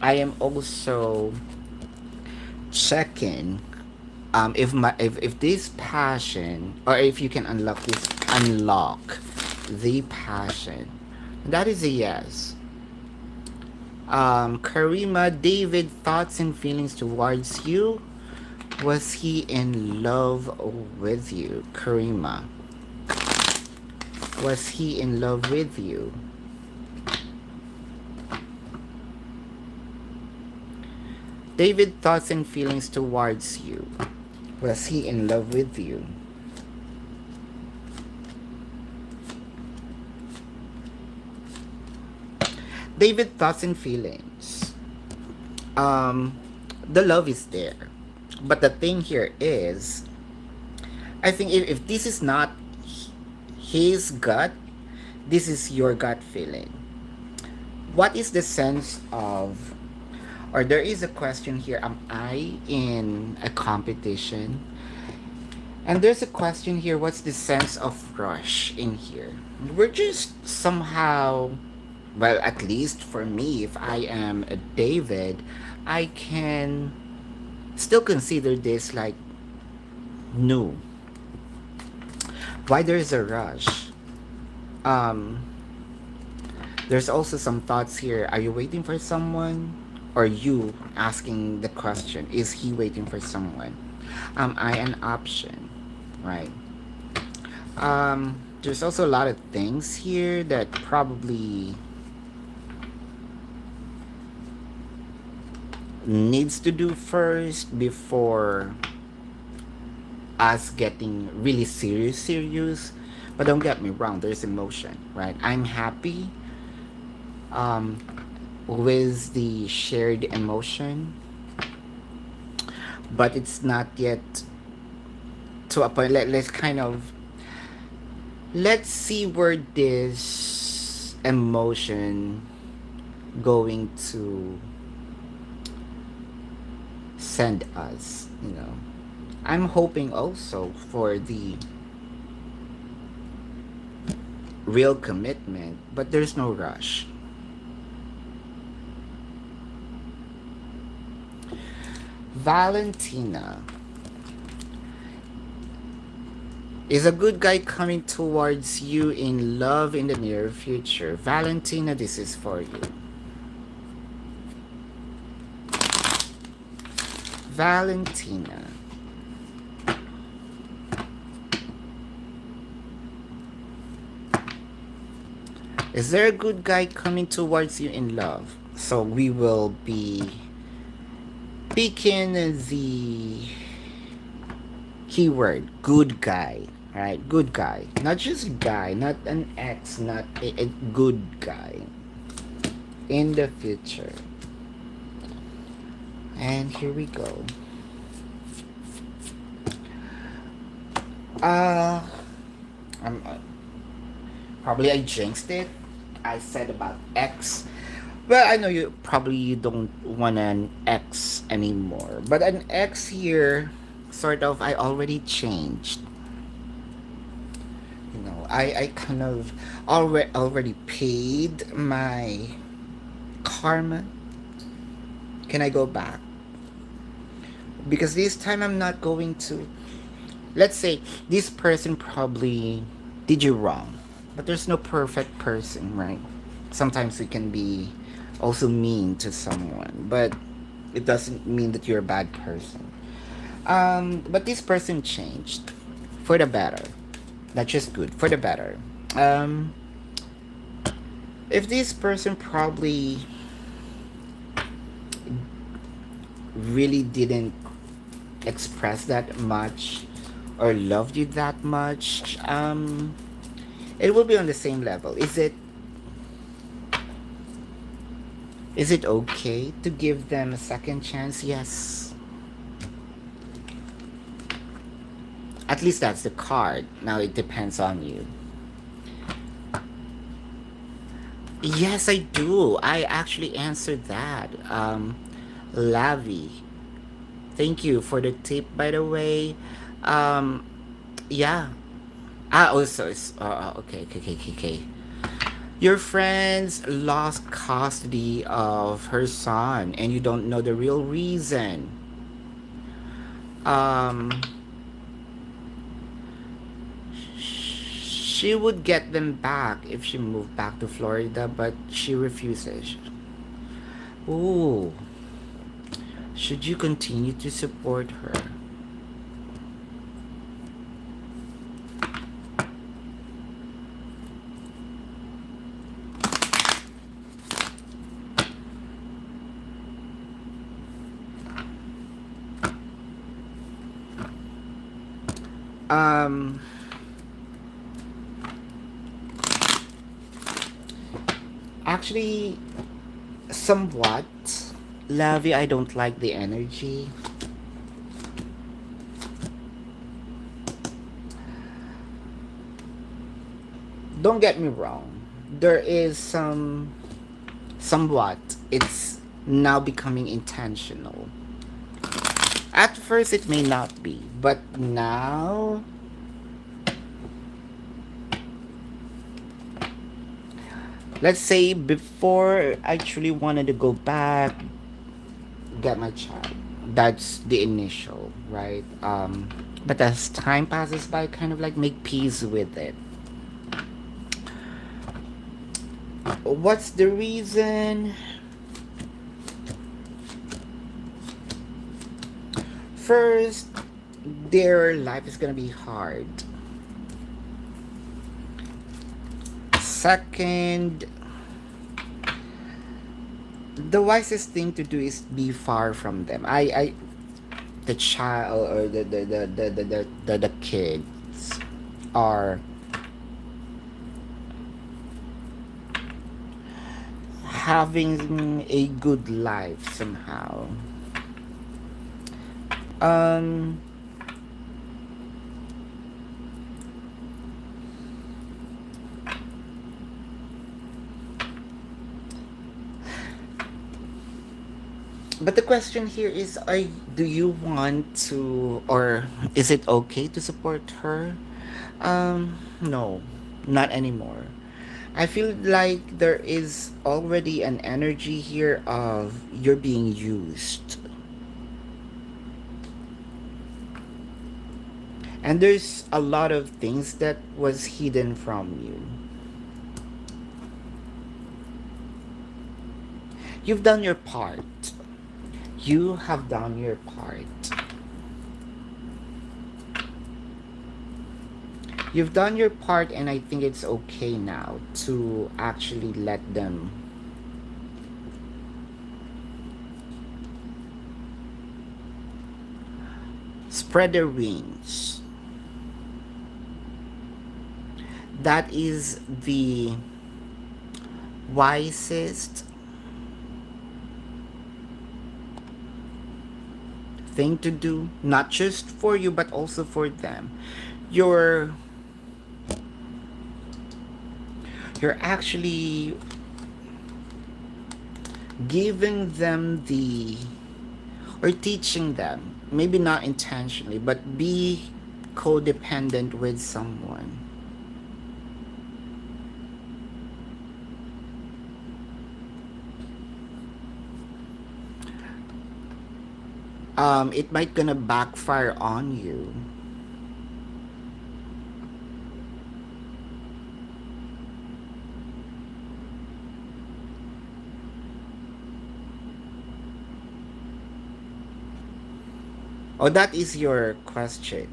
I am also checking if this passion, or if you can unlock the passion. That is a yes. Karima, David, thoughts and feelings towards you. Was he in love with you? Karima, was he in love with you? David, thoughts and feelings towards you. Was he in love with you? David, thoughts and feelings. The love is there. But the thing here is, I think if this is not his gut, this is your gut feeling. What is the sense of, or there is a question here, am I in a competition? And there's a question here, what's the sense of rush in here? We're just somehow, well, at least for me, if I am a David, I can still consider this like new. Why there's a rush? Um, there's also some thoughts here. Are you waiting for someone? Or you asking the question, is he waiting for someone? Am I an option? Right? There's also a lot of things here that probably needs to do first before us getting really serious. But don't get me wrong, there's emotion, right? I'm happy with the shared emotion, but it's not yet to a point. Let's see where this emotion going to send us, I'm hoping also for the real commitment, but there's no rush. Valentina, is a good guy coming towards you in love in the near future? Valentina, this is for you. Valentina. Is there a good guy coming towards you in love? So we will be picking the keyword good guy, right? Good guy, not just guy, not an ex, not a good guy in the future. And here we go. I'm probably I jinxed it. I said about X. Well, I know you don't want an X anymore, but an X here, sort of, I already changed. I kind of already paid my karma. Can I go back? Because this time I'm not going to. Let's say this person probably did you wrong, but there's no perfect person, right? Sometimes we can be also mean to someone, but it doesn't mean that you're a bad person. But this person changed for the better. That's just good, for the better. If this person probably really didn't express that much or loved you that much, it will be on the same level. Is it Is it okay to give them a second chance? Yes. At least that's the card. Now it depends on you. Yes, I do. I actually answered that. Lavi. Thank you for the tip, by the way. Um, yeah. Also, okay, okay, okay, okay, okay. Your friends lost custody of her son, and you don't know the real reason. Um, she would get them back if she moved back to Florida, but she refuses. Ooh, should you continue to support her? Um, actually, somewhat. Lavi, I don't like the energy. Don't get me wrong. There is somewhat. It's now becoming intentional. At first, it may not be, but now, let's say before I truly wanted to go back, get my child. That's the initial, right? But as time passes by, kind of like make peace with it. What's the reason? First, their life is gonna be hard. Second, the wisest thing to do is be far from them. The child or the kids are having a good life somehow. Um, but the question here is, do you want to, or is it okay to support her? No, not anymore. I feel like there is already an energy here of you're being used. And there's a lot of things that was hidden from you. You've done your part. You have done your part. You've done your part, and I think it's okay now to actually let them spread their wings. That is the wisest thing to do, not just for you but also for them. You're you're actually giving them the or teaching them, maybe not intentionally, but be codependent with someone. It might gonna backfire on you. Oh, that is your question.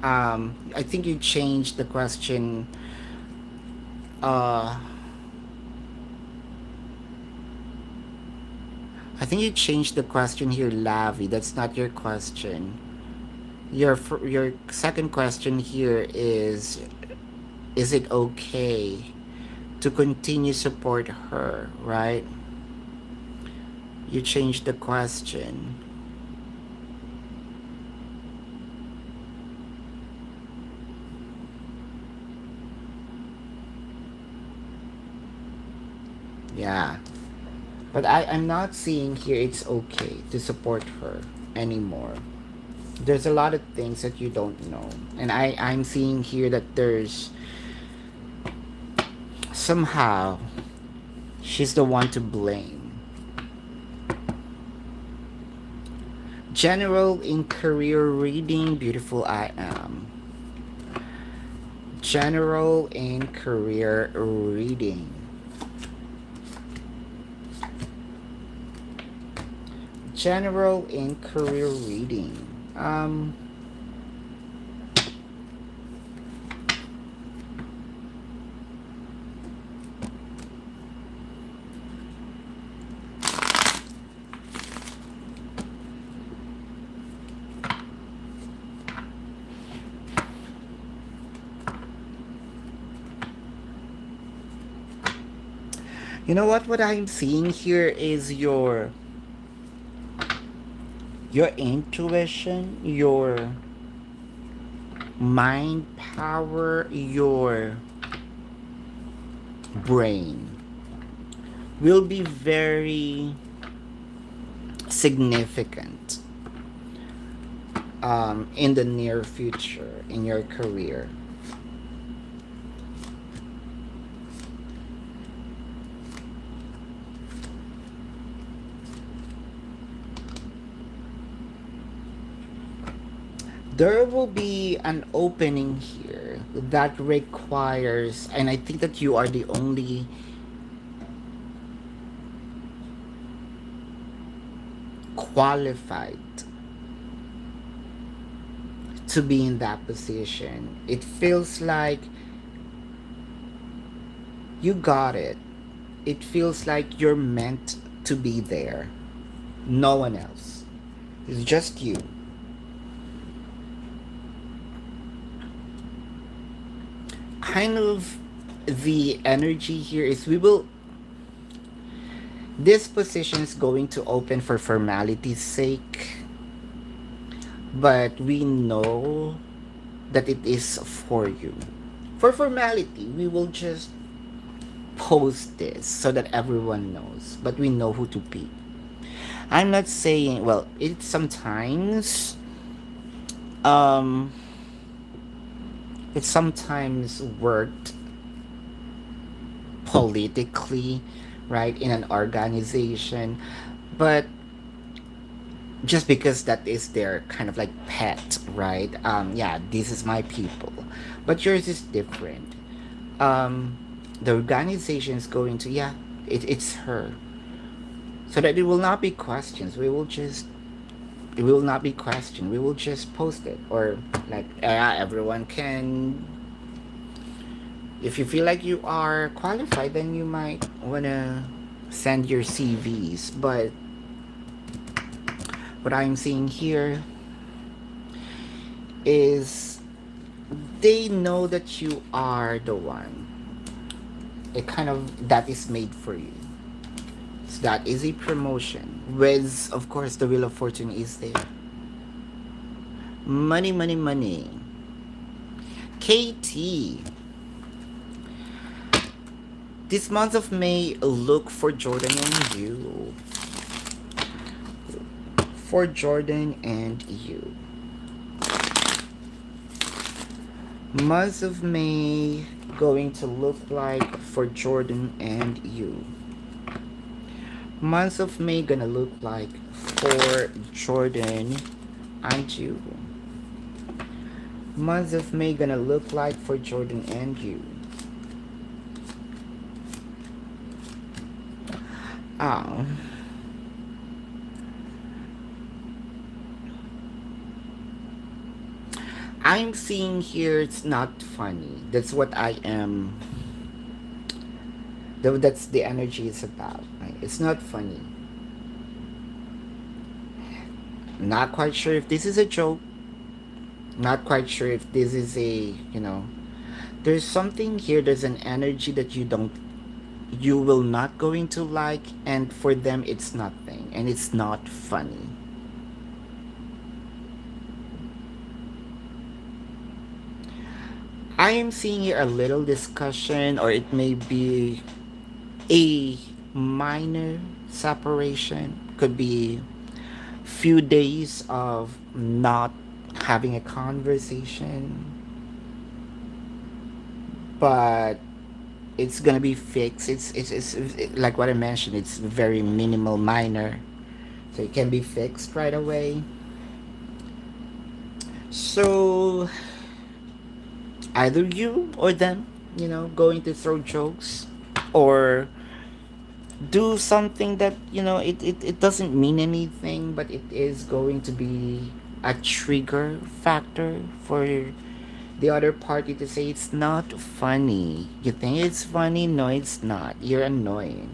I think you changed the question. Uh, I think you changed the question here, Lavi. That's not your question. Your second question here is it okay to continue support her, right? You changed the question. Yeah. But I'm not seeing here it's okay to support her anymore. There's a lot of things that you don't know. And I'm seeing here that there's somehow she's the one to blame. General in career reading, beautiful I am. General in career reading. General in career reading. You know what I'm seeing here is your intuition, your mind power, your brain will be very significant in the near future in your career. There will be an opening here that requires, and I think that you are the only qualified to be in that position. It feels like you got it. It feels like you're meant to be there. No one else. It's just you. Kind of the energy here is this position is going to open for formality's sake, but we know that it is for you. For formality, we will just post this so that everyone knows, but we know who to be. I'm not saying, well, it sometimes um it sometimes worked politically, right, in an organization, but just because that is their kind of like pet, right? Yeah, this is my people, but yours is different. um the organization is going to, yeah, it's her, so that it will not be questions. It will not be questioned. We will just post it, or like, yeah, everyone can. If you feel like you are qualified, then you might wanna send your CVs. But what I'm seeing here is they know that you are the one. It kind of that is made for you. So that is a promotion. With, of course, the Wheel of Fortune is there. Money, money, money. KT. This month of May, look for Jordan and you. For Jordan and you. Month of May going to look like for Jordan and you. Month of May gonna look like for Jordan and you. Month of May gonna look like for Jordan and you. Oh. I'm seeing here it's not funny. That's what I am. That's the energy is about. Right? It's not funny. Not quite sure if this is a joke. Not quite sure if this is a, there's something here, there's an energy that you don't you will not going to like, and for them it's nothing and it's not funny. I am seeing here a little discussion, or it may be a minor separation. Could be few days of not having a conversation, but it's gonna be fixed. Like what I mentioned. It's very minimal, minor, so it can be fixed right away. So either you or them, going to throw jokes or do something that it doesn't mean anything, but it is going to be a trigger factor for the other party to say it's not funny. You think it's funny? No, it's not. You're annoying,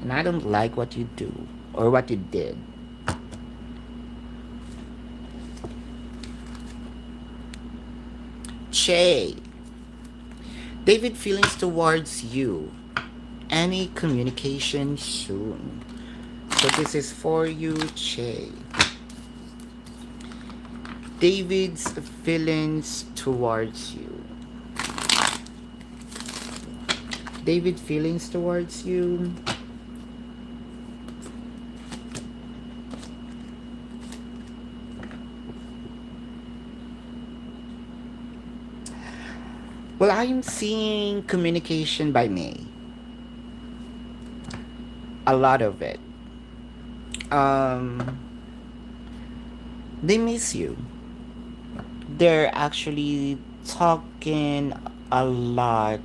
and I don't like what you do or what you did. Che, David, feelings towards you. Any communication soon. So this is for you, Che. David's feelings towards you. David, feelings towards you. Well, I'm seeing communication by May. A lot of it. Um, they miss you. They're actually talking a lot,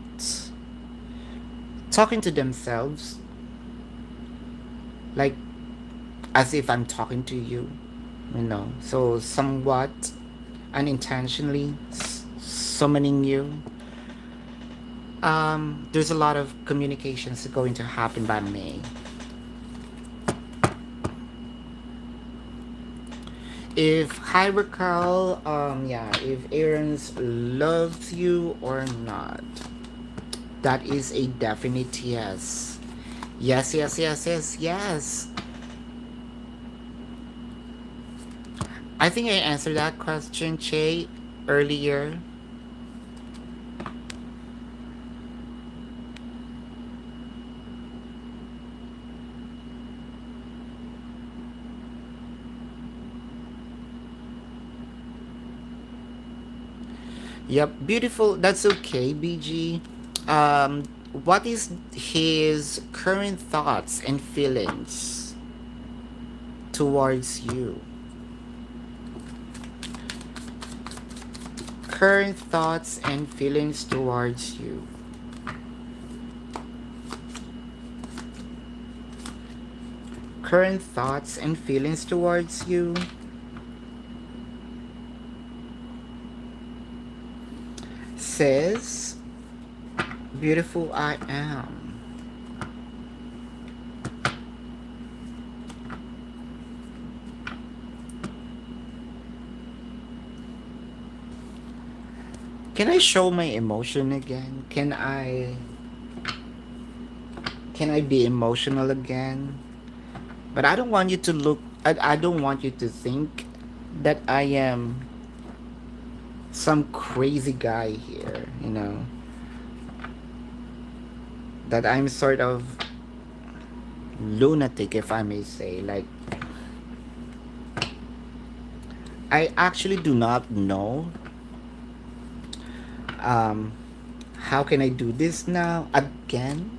talking to themselves, like as if I'm talking to you, So somewhat unintentionally summoning you. There's a lot of communications going to happen by May. If Hybrid yeah, if Aaron's loves you or not, that is a definite yes. Yes, yes, yes, yes, yes. I think I answered that question, Che, earlier. Yep, beautiful. That's okay, BG. What is his current thoughts and feelings towards you? Current thoughts and feelings towards you. Current thoughts and feelings towards you. Says, beautiful I am. Can I show my emotion again? Can I be emotional again? But I don't want you to look I don't want you to think that I am some crazy guy here. That I'm sort of lunatic, if I may say. Like, I actually do not know how can I do this now again.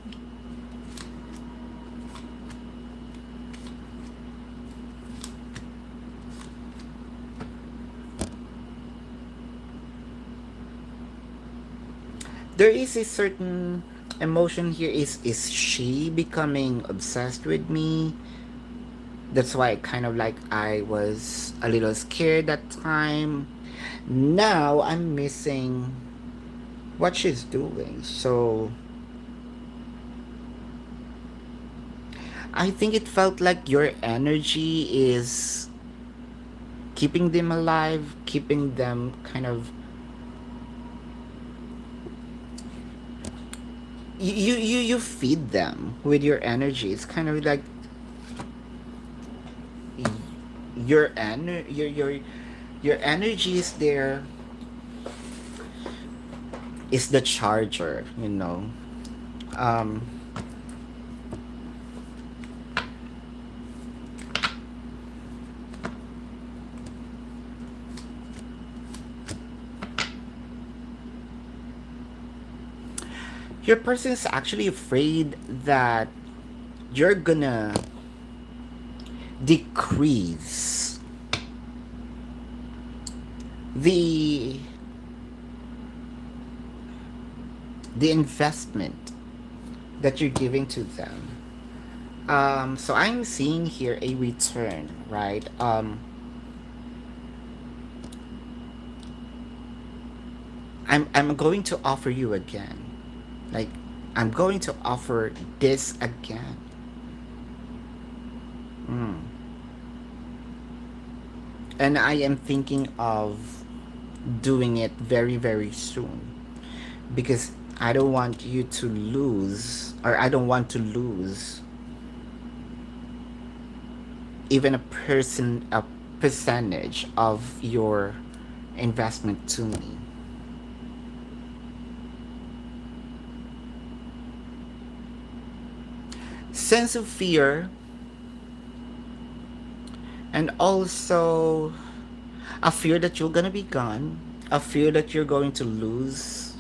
There is a certain emotion here. Is she becoming obsessed with me? That's why kind of like I was a little scared that time. Now I'm missing what she's doing. So I think it felt like your energy is keeping them alive, keeping them kind of you feed them with your energy. It's kind of like your your energy is there, is the charger, you know. um your person is actually afraid that you're gonna decrease the investment that you're giving to them. So I'm seeing here a return, right? I'm going to offer you again. Like, I'm going to offer this again. Mm. And I am thinking of doing it very, very soon, because I don't want you to lose, or I don't want to lose even a percentage of your investment to me. Sense of fear, and also a fear that you're gonna be gone, a fear that you're going to lose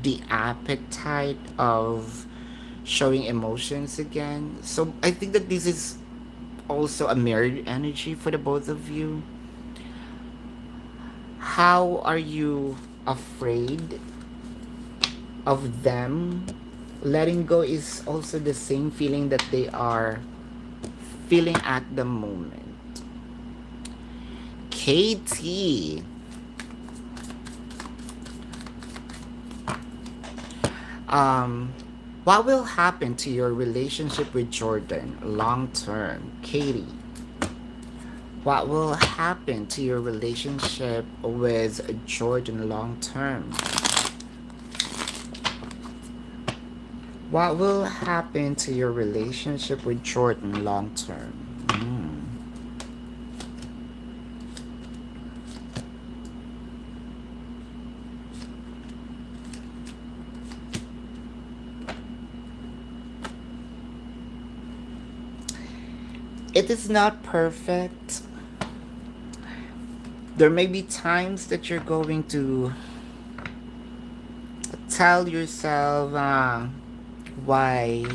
the appetite of showing emotions again. So I think that this is also a mirrored energy for the both of you. How are you afraid of them? Letting go is also the same feeling that they are feeling at the moment. KT. Um, what will happen to your relationship with Jordan long term? Katie. What will happen to your relationship with Jordan long term? What will happen to your relationship with Jordan long term? Mm. It is not perfect. There may be times that you're going to tell yourself, why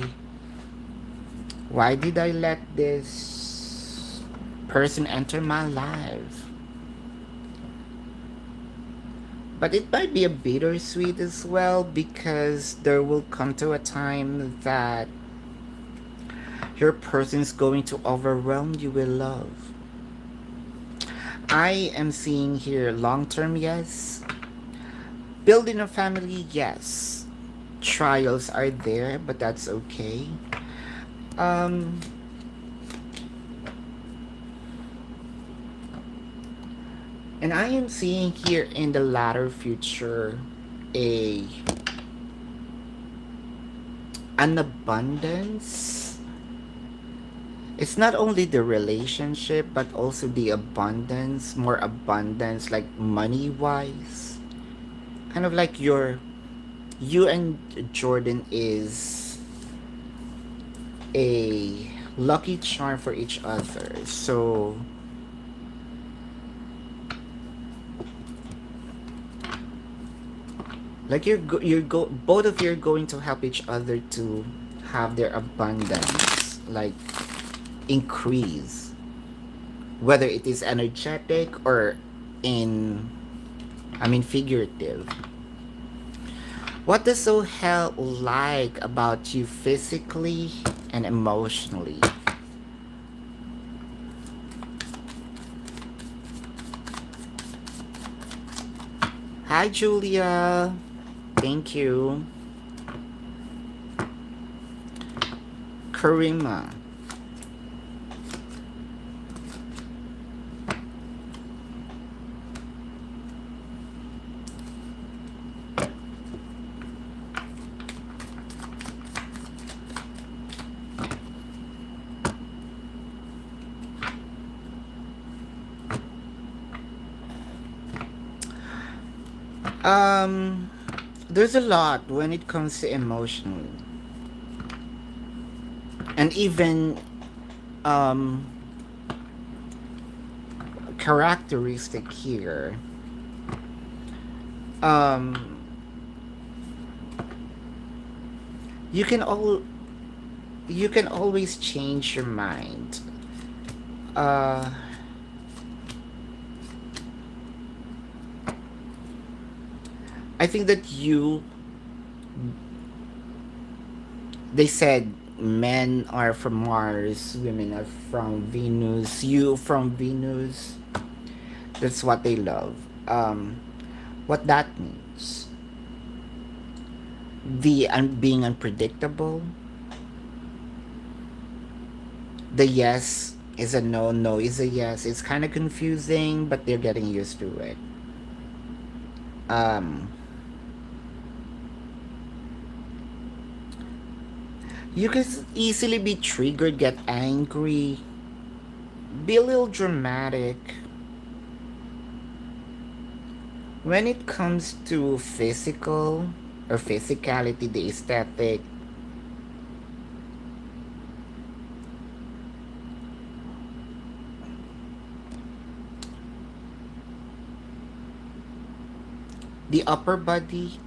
did I let this person enter my life? But it might be a bittersweet as well, because there will come to a time that your person is going to overwhelm you with love. I am seeing here long term, yes. Building a family, yes. Trials are there, but that's okay. Um, and I am seeing here in the latter future a an abundance. It's not only the relationship, but also the abundance, more abundance, like money wise. Kind of like you and Jordan is a lucky charm for each other. So like both of you are going to help each other to have their abundance like increase, whether it is energetic or in, I mean, figurative. What does so hell like about you physically and emotionally? Hi, Julia. Thank you. Karima. Um, there's a lot when it comes to emotional, and even um characteristic here. Um, you can all you can always change your mind. Uh, I think that they said men are from Mars, women are from Venus, you from Venus. That's what they love. What that means. Being unpredictable. The yes is a no, no is a yes. It's kind of confusing, but they're getting used to it. Um, you can easily be triggered, get angry, be a little dramatic. When it comes to physical or physicality, the aesthetic, the upper body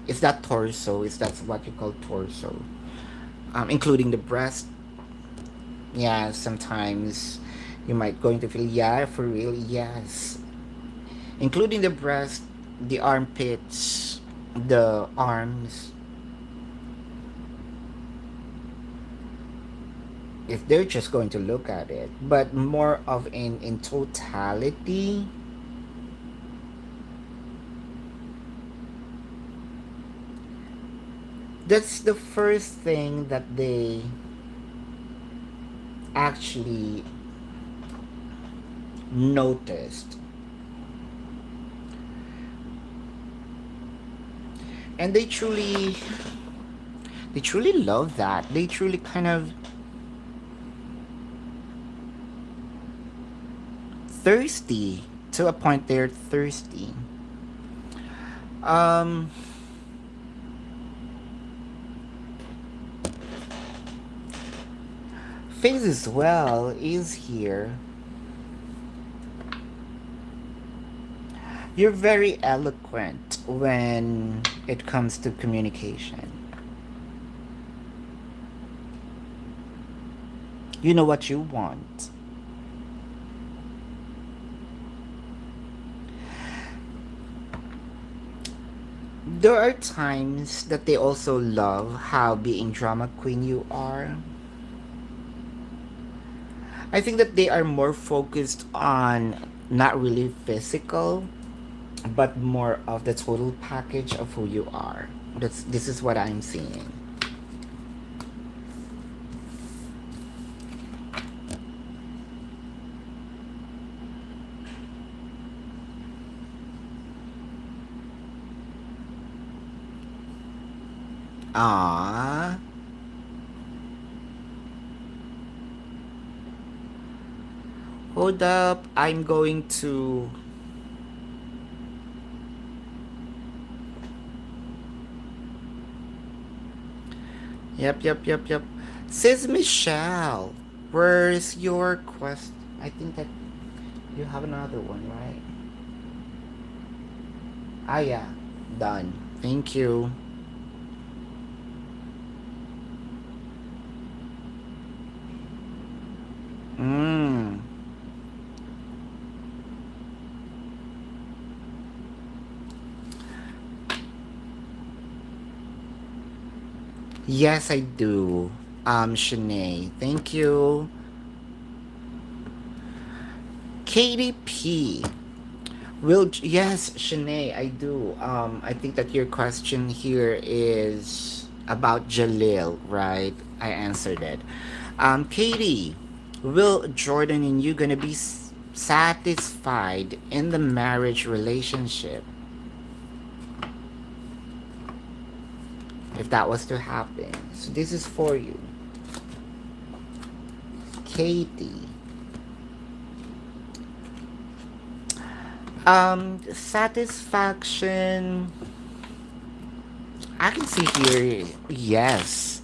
is that torso, is that's what you call torso, including the breast. Yeah, sometimes you might going to feel, yeah, for real, yes, including the breast, the armpits, the arms. If they're just going to look at it, but more of in totality, that's the first thing that they actually noticed. And they truly love that. They truly kind of thirsty, to a point they're thirsty. Um, Faith as well is here. You're very eloquent when it comes to communication. You know what you want. There are times that they also love how being drama queen you are. I think that they are more focused on not really physical, but more of the total package of who you are. This is what I'm seeing. Ah, hold up. I'm going to. Yep. Says Michelle, where's your quest? I think that you have another one, right? Ah, yeah. Done. Thank you. Mm. Yes, I do. Shanae. Thank you. Katie P. Yes, Shanae, I do. I think that your question here is about Jalil, right? I answered it. Katie, will Jordan and you gonna be satisfied in the marriage relationship if that was to happen? So this is for you, Katie. Satisfaction, I can see here, yes.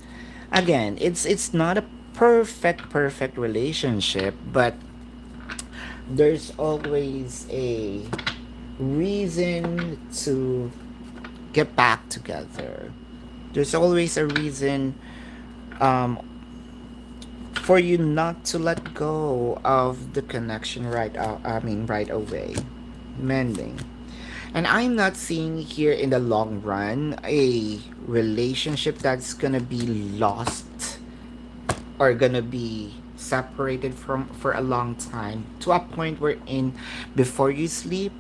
Again, it's not a perfect relationship, but there's always a reason to get back together. There's always a reason um, for you not to let go of the connection right away. Mending. And I'm not seeing here in the long run a relationship that's gonna be lost or gonna be separated from for a long time to a point where in before you sleep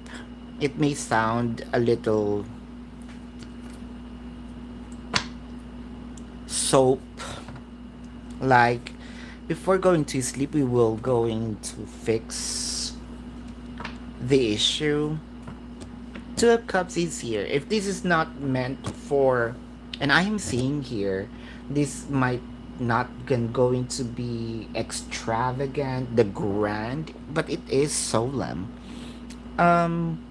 it may sound a little soap like before going to sleep we will going to fix the issue. Two of Cups is here. If this is not meant for, and I am seeing here, this might not going to be extravagant, the grand, but it is solemn. Um,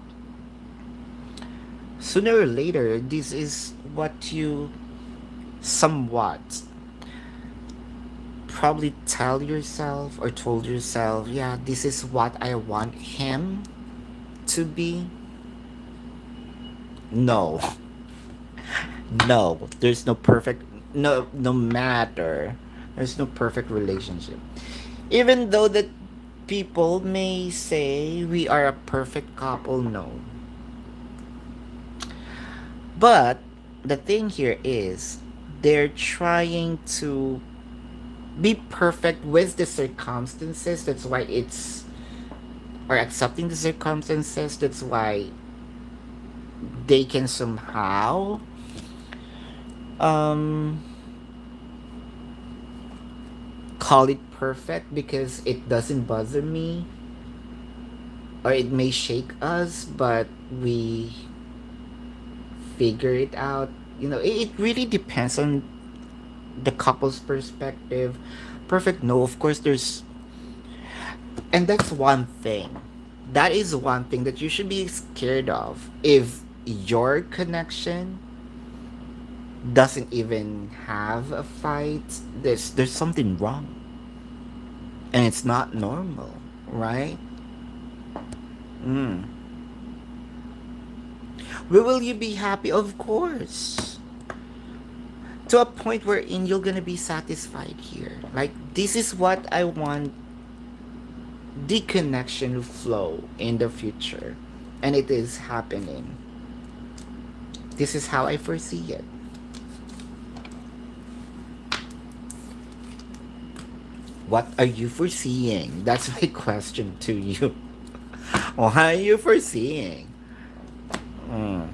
Sooner or later, this is what you somewhat probably tell yourself or told yourself, yeah, this is what I want him to be. No, no, there's no perfect, no matter. There's no perfect relationship. Even though that people may say we are a perfect couple, no. But the thing here is they're trying to be perfect with the circumstances. That's why it's or accepting the circumstances. That's why they can somehow um call it perfect because it doesn't bother me or it may shake us, but we figure it out. It really depends on the couple's perspective. Perfect, no, of course there's, and that's one thing. That is one thing that you should be scared of. If your connection doesn't even have a fight, there's something wrong. And it's not normal, right? Mm. Will you be happy? Of course. To a point wherein you're gonna be satisfied here. Like, this is what I want the connection to flow in the future. And it is happening. This is how I foresee it. What are you foreseeing? That's my question to you. What are you foreseeing? Mm.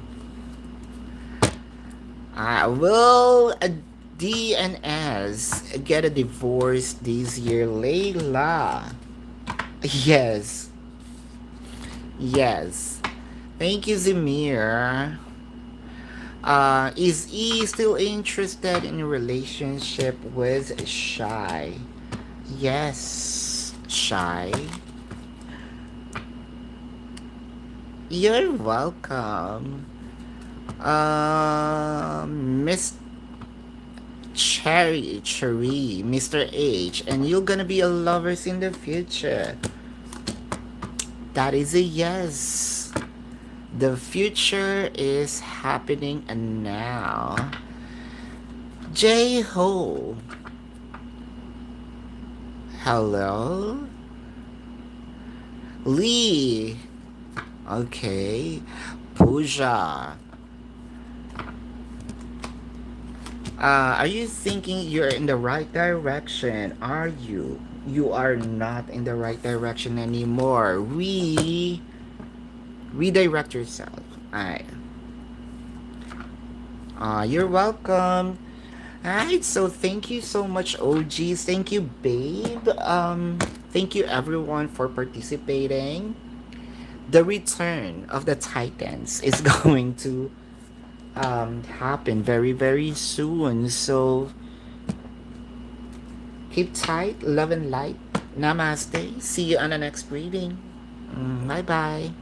Will D and S get a divorce this year, Layla? Yes. Yes. Thank you, Zamir. Is E still interested in a relationship with Shy? Yes, Shy. You're welcome. Miss Cherry, Mr. H, and you're gonna be a lovers in the future. That is a yes. The future is happening now. J Ho. Hello? Lee. Okay. Pooja. Are you thinking you're in the right direction? Are you? You are not in the right direction anymore. Redirect yourself. Alright. You're welcome. Alright, so thank you so much, OGs. Thank you, babe. Thank you everyone for participating. The return of the Titans is going to happen very, very soon. So keep tight, love and light. Namaste. See you on the next reading. Bye bye.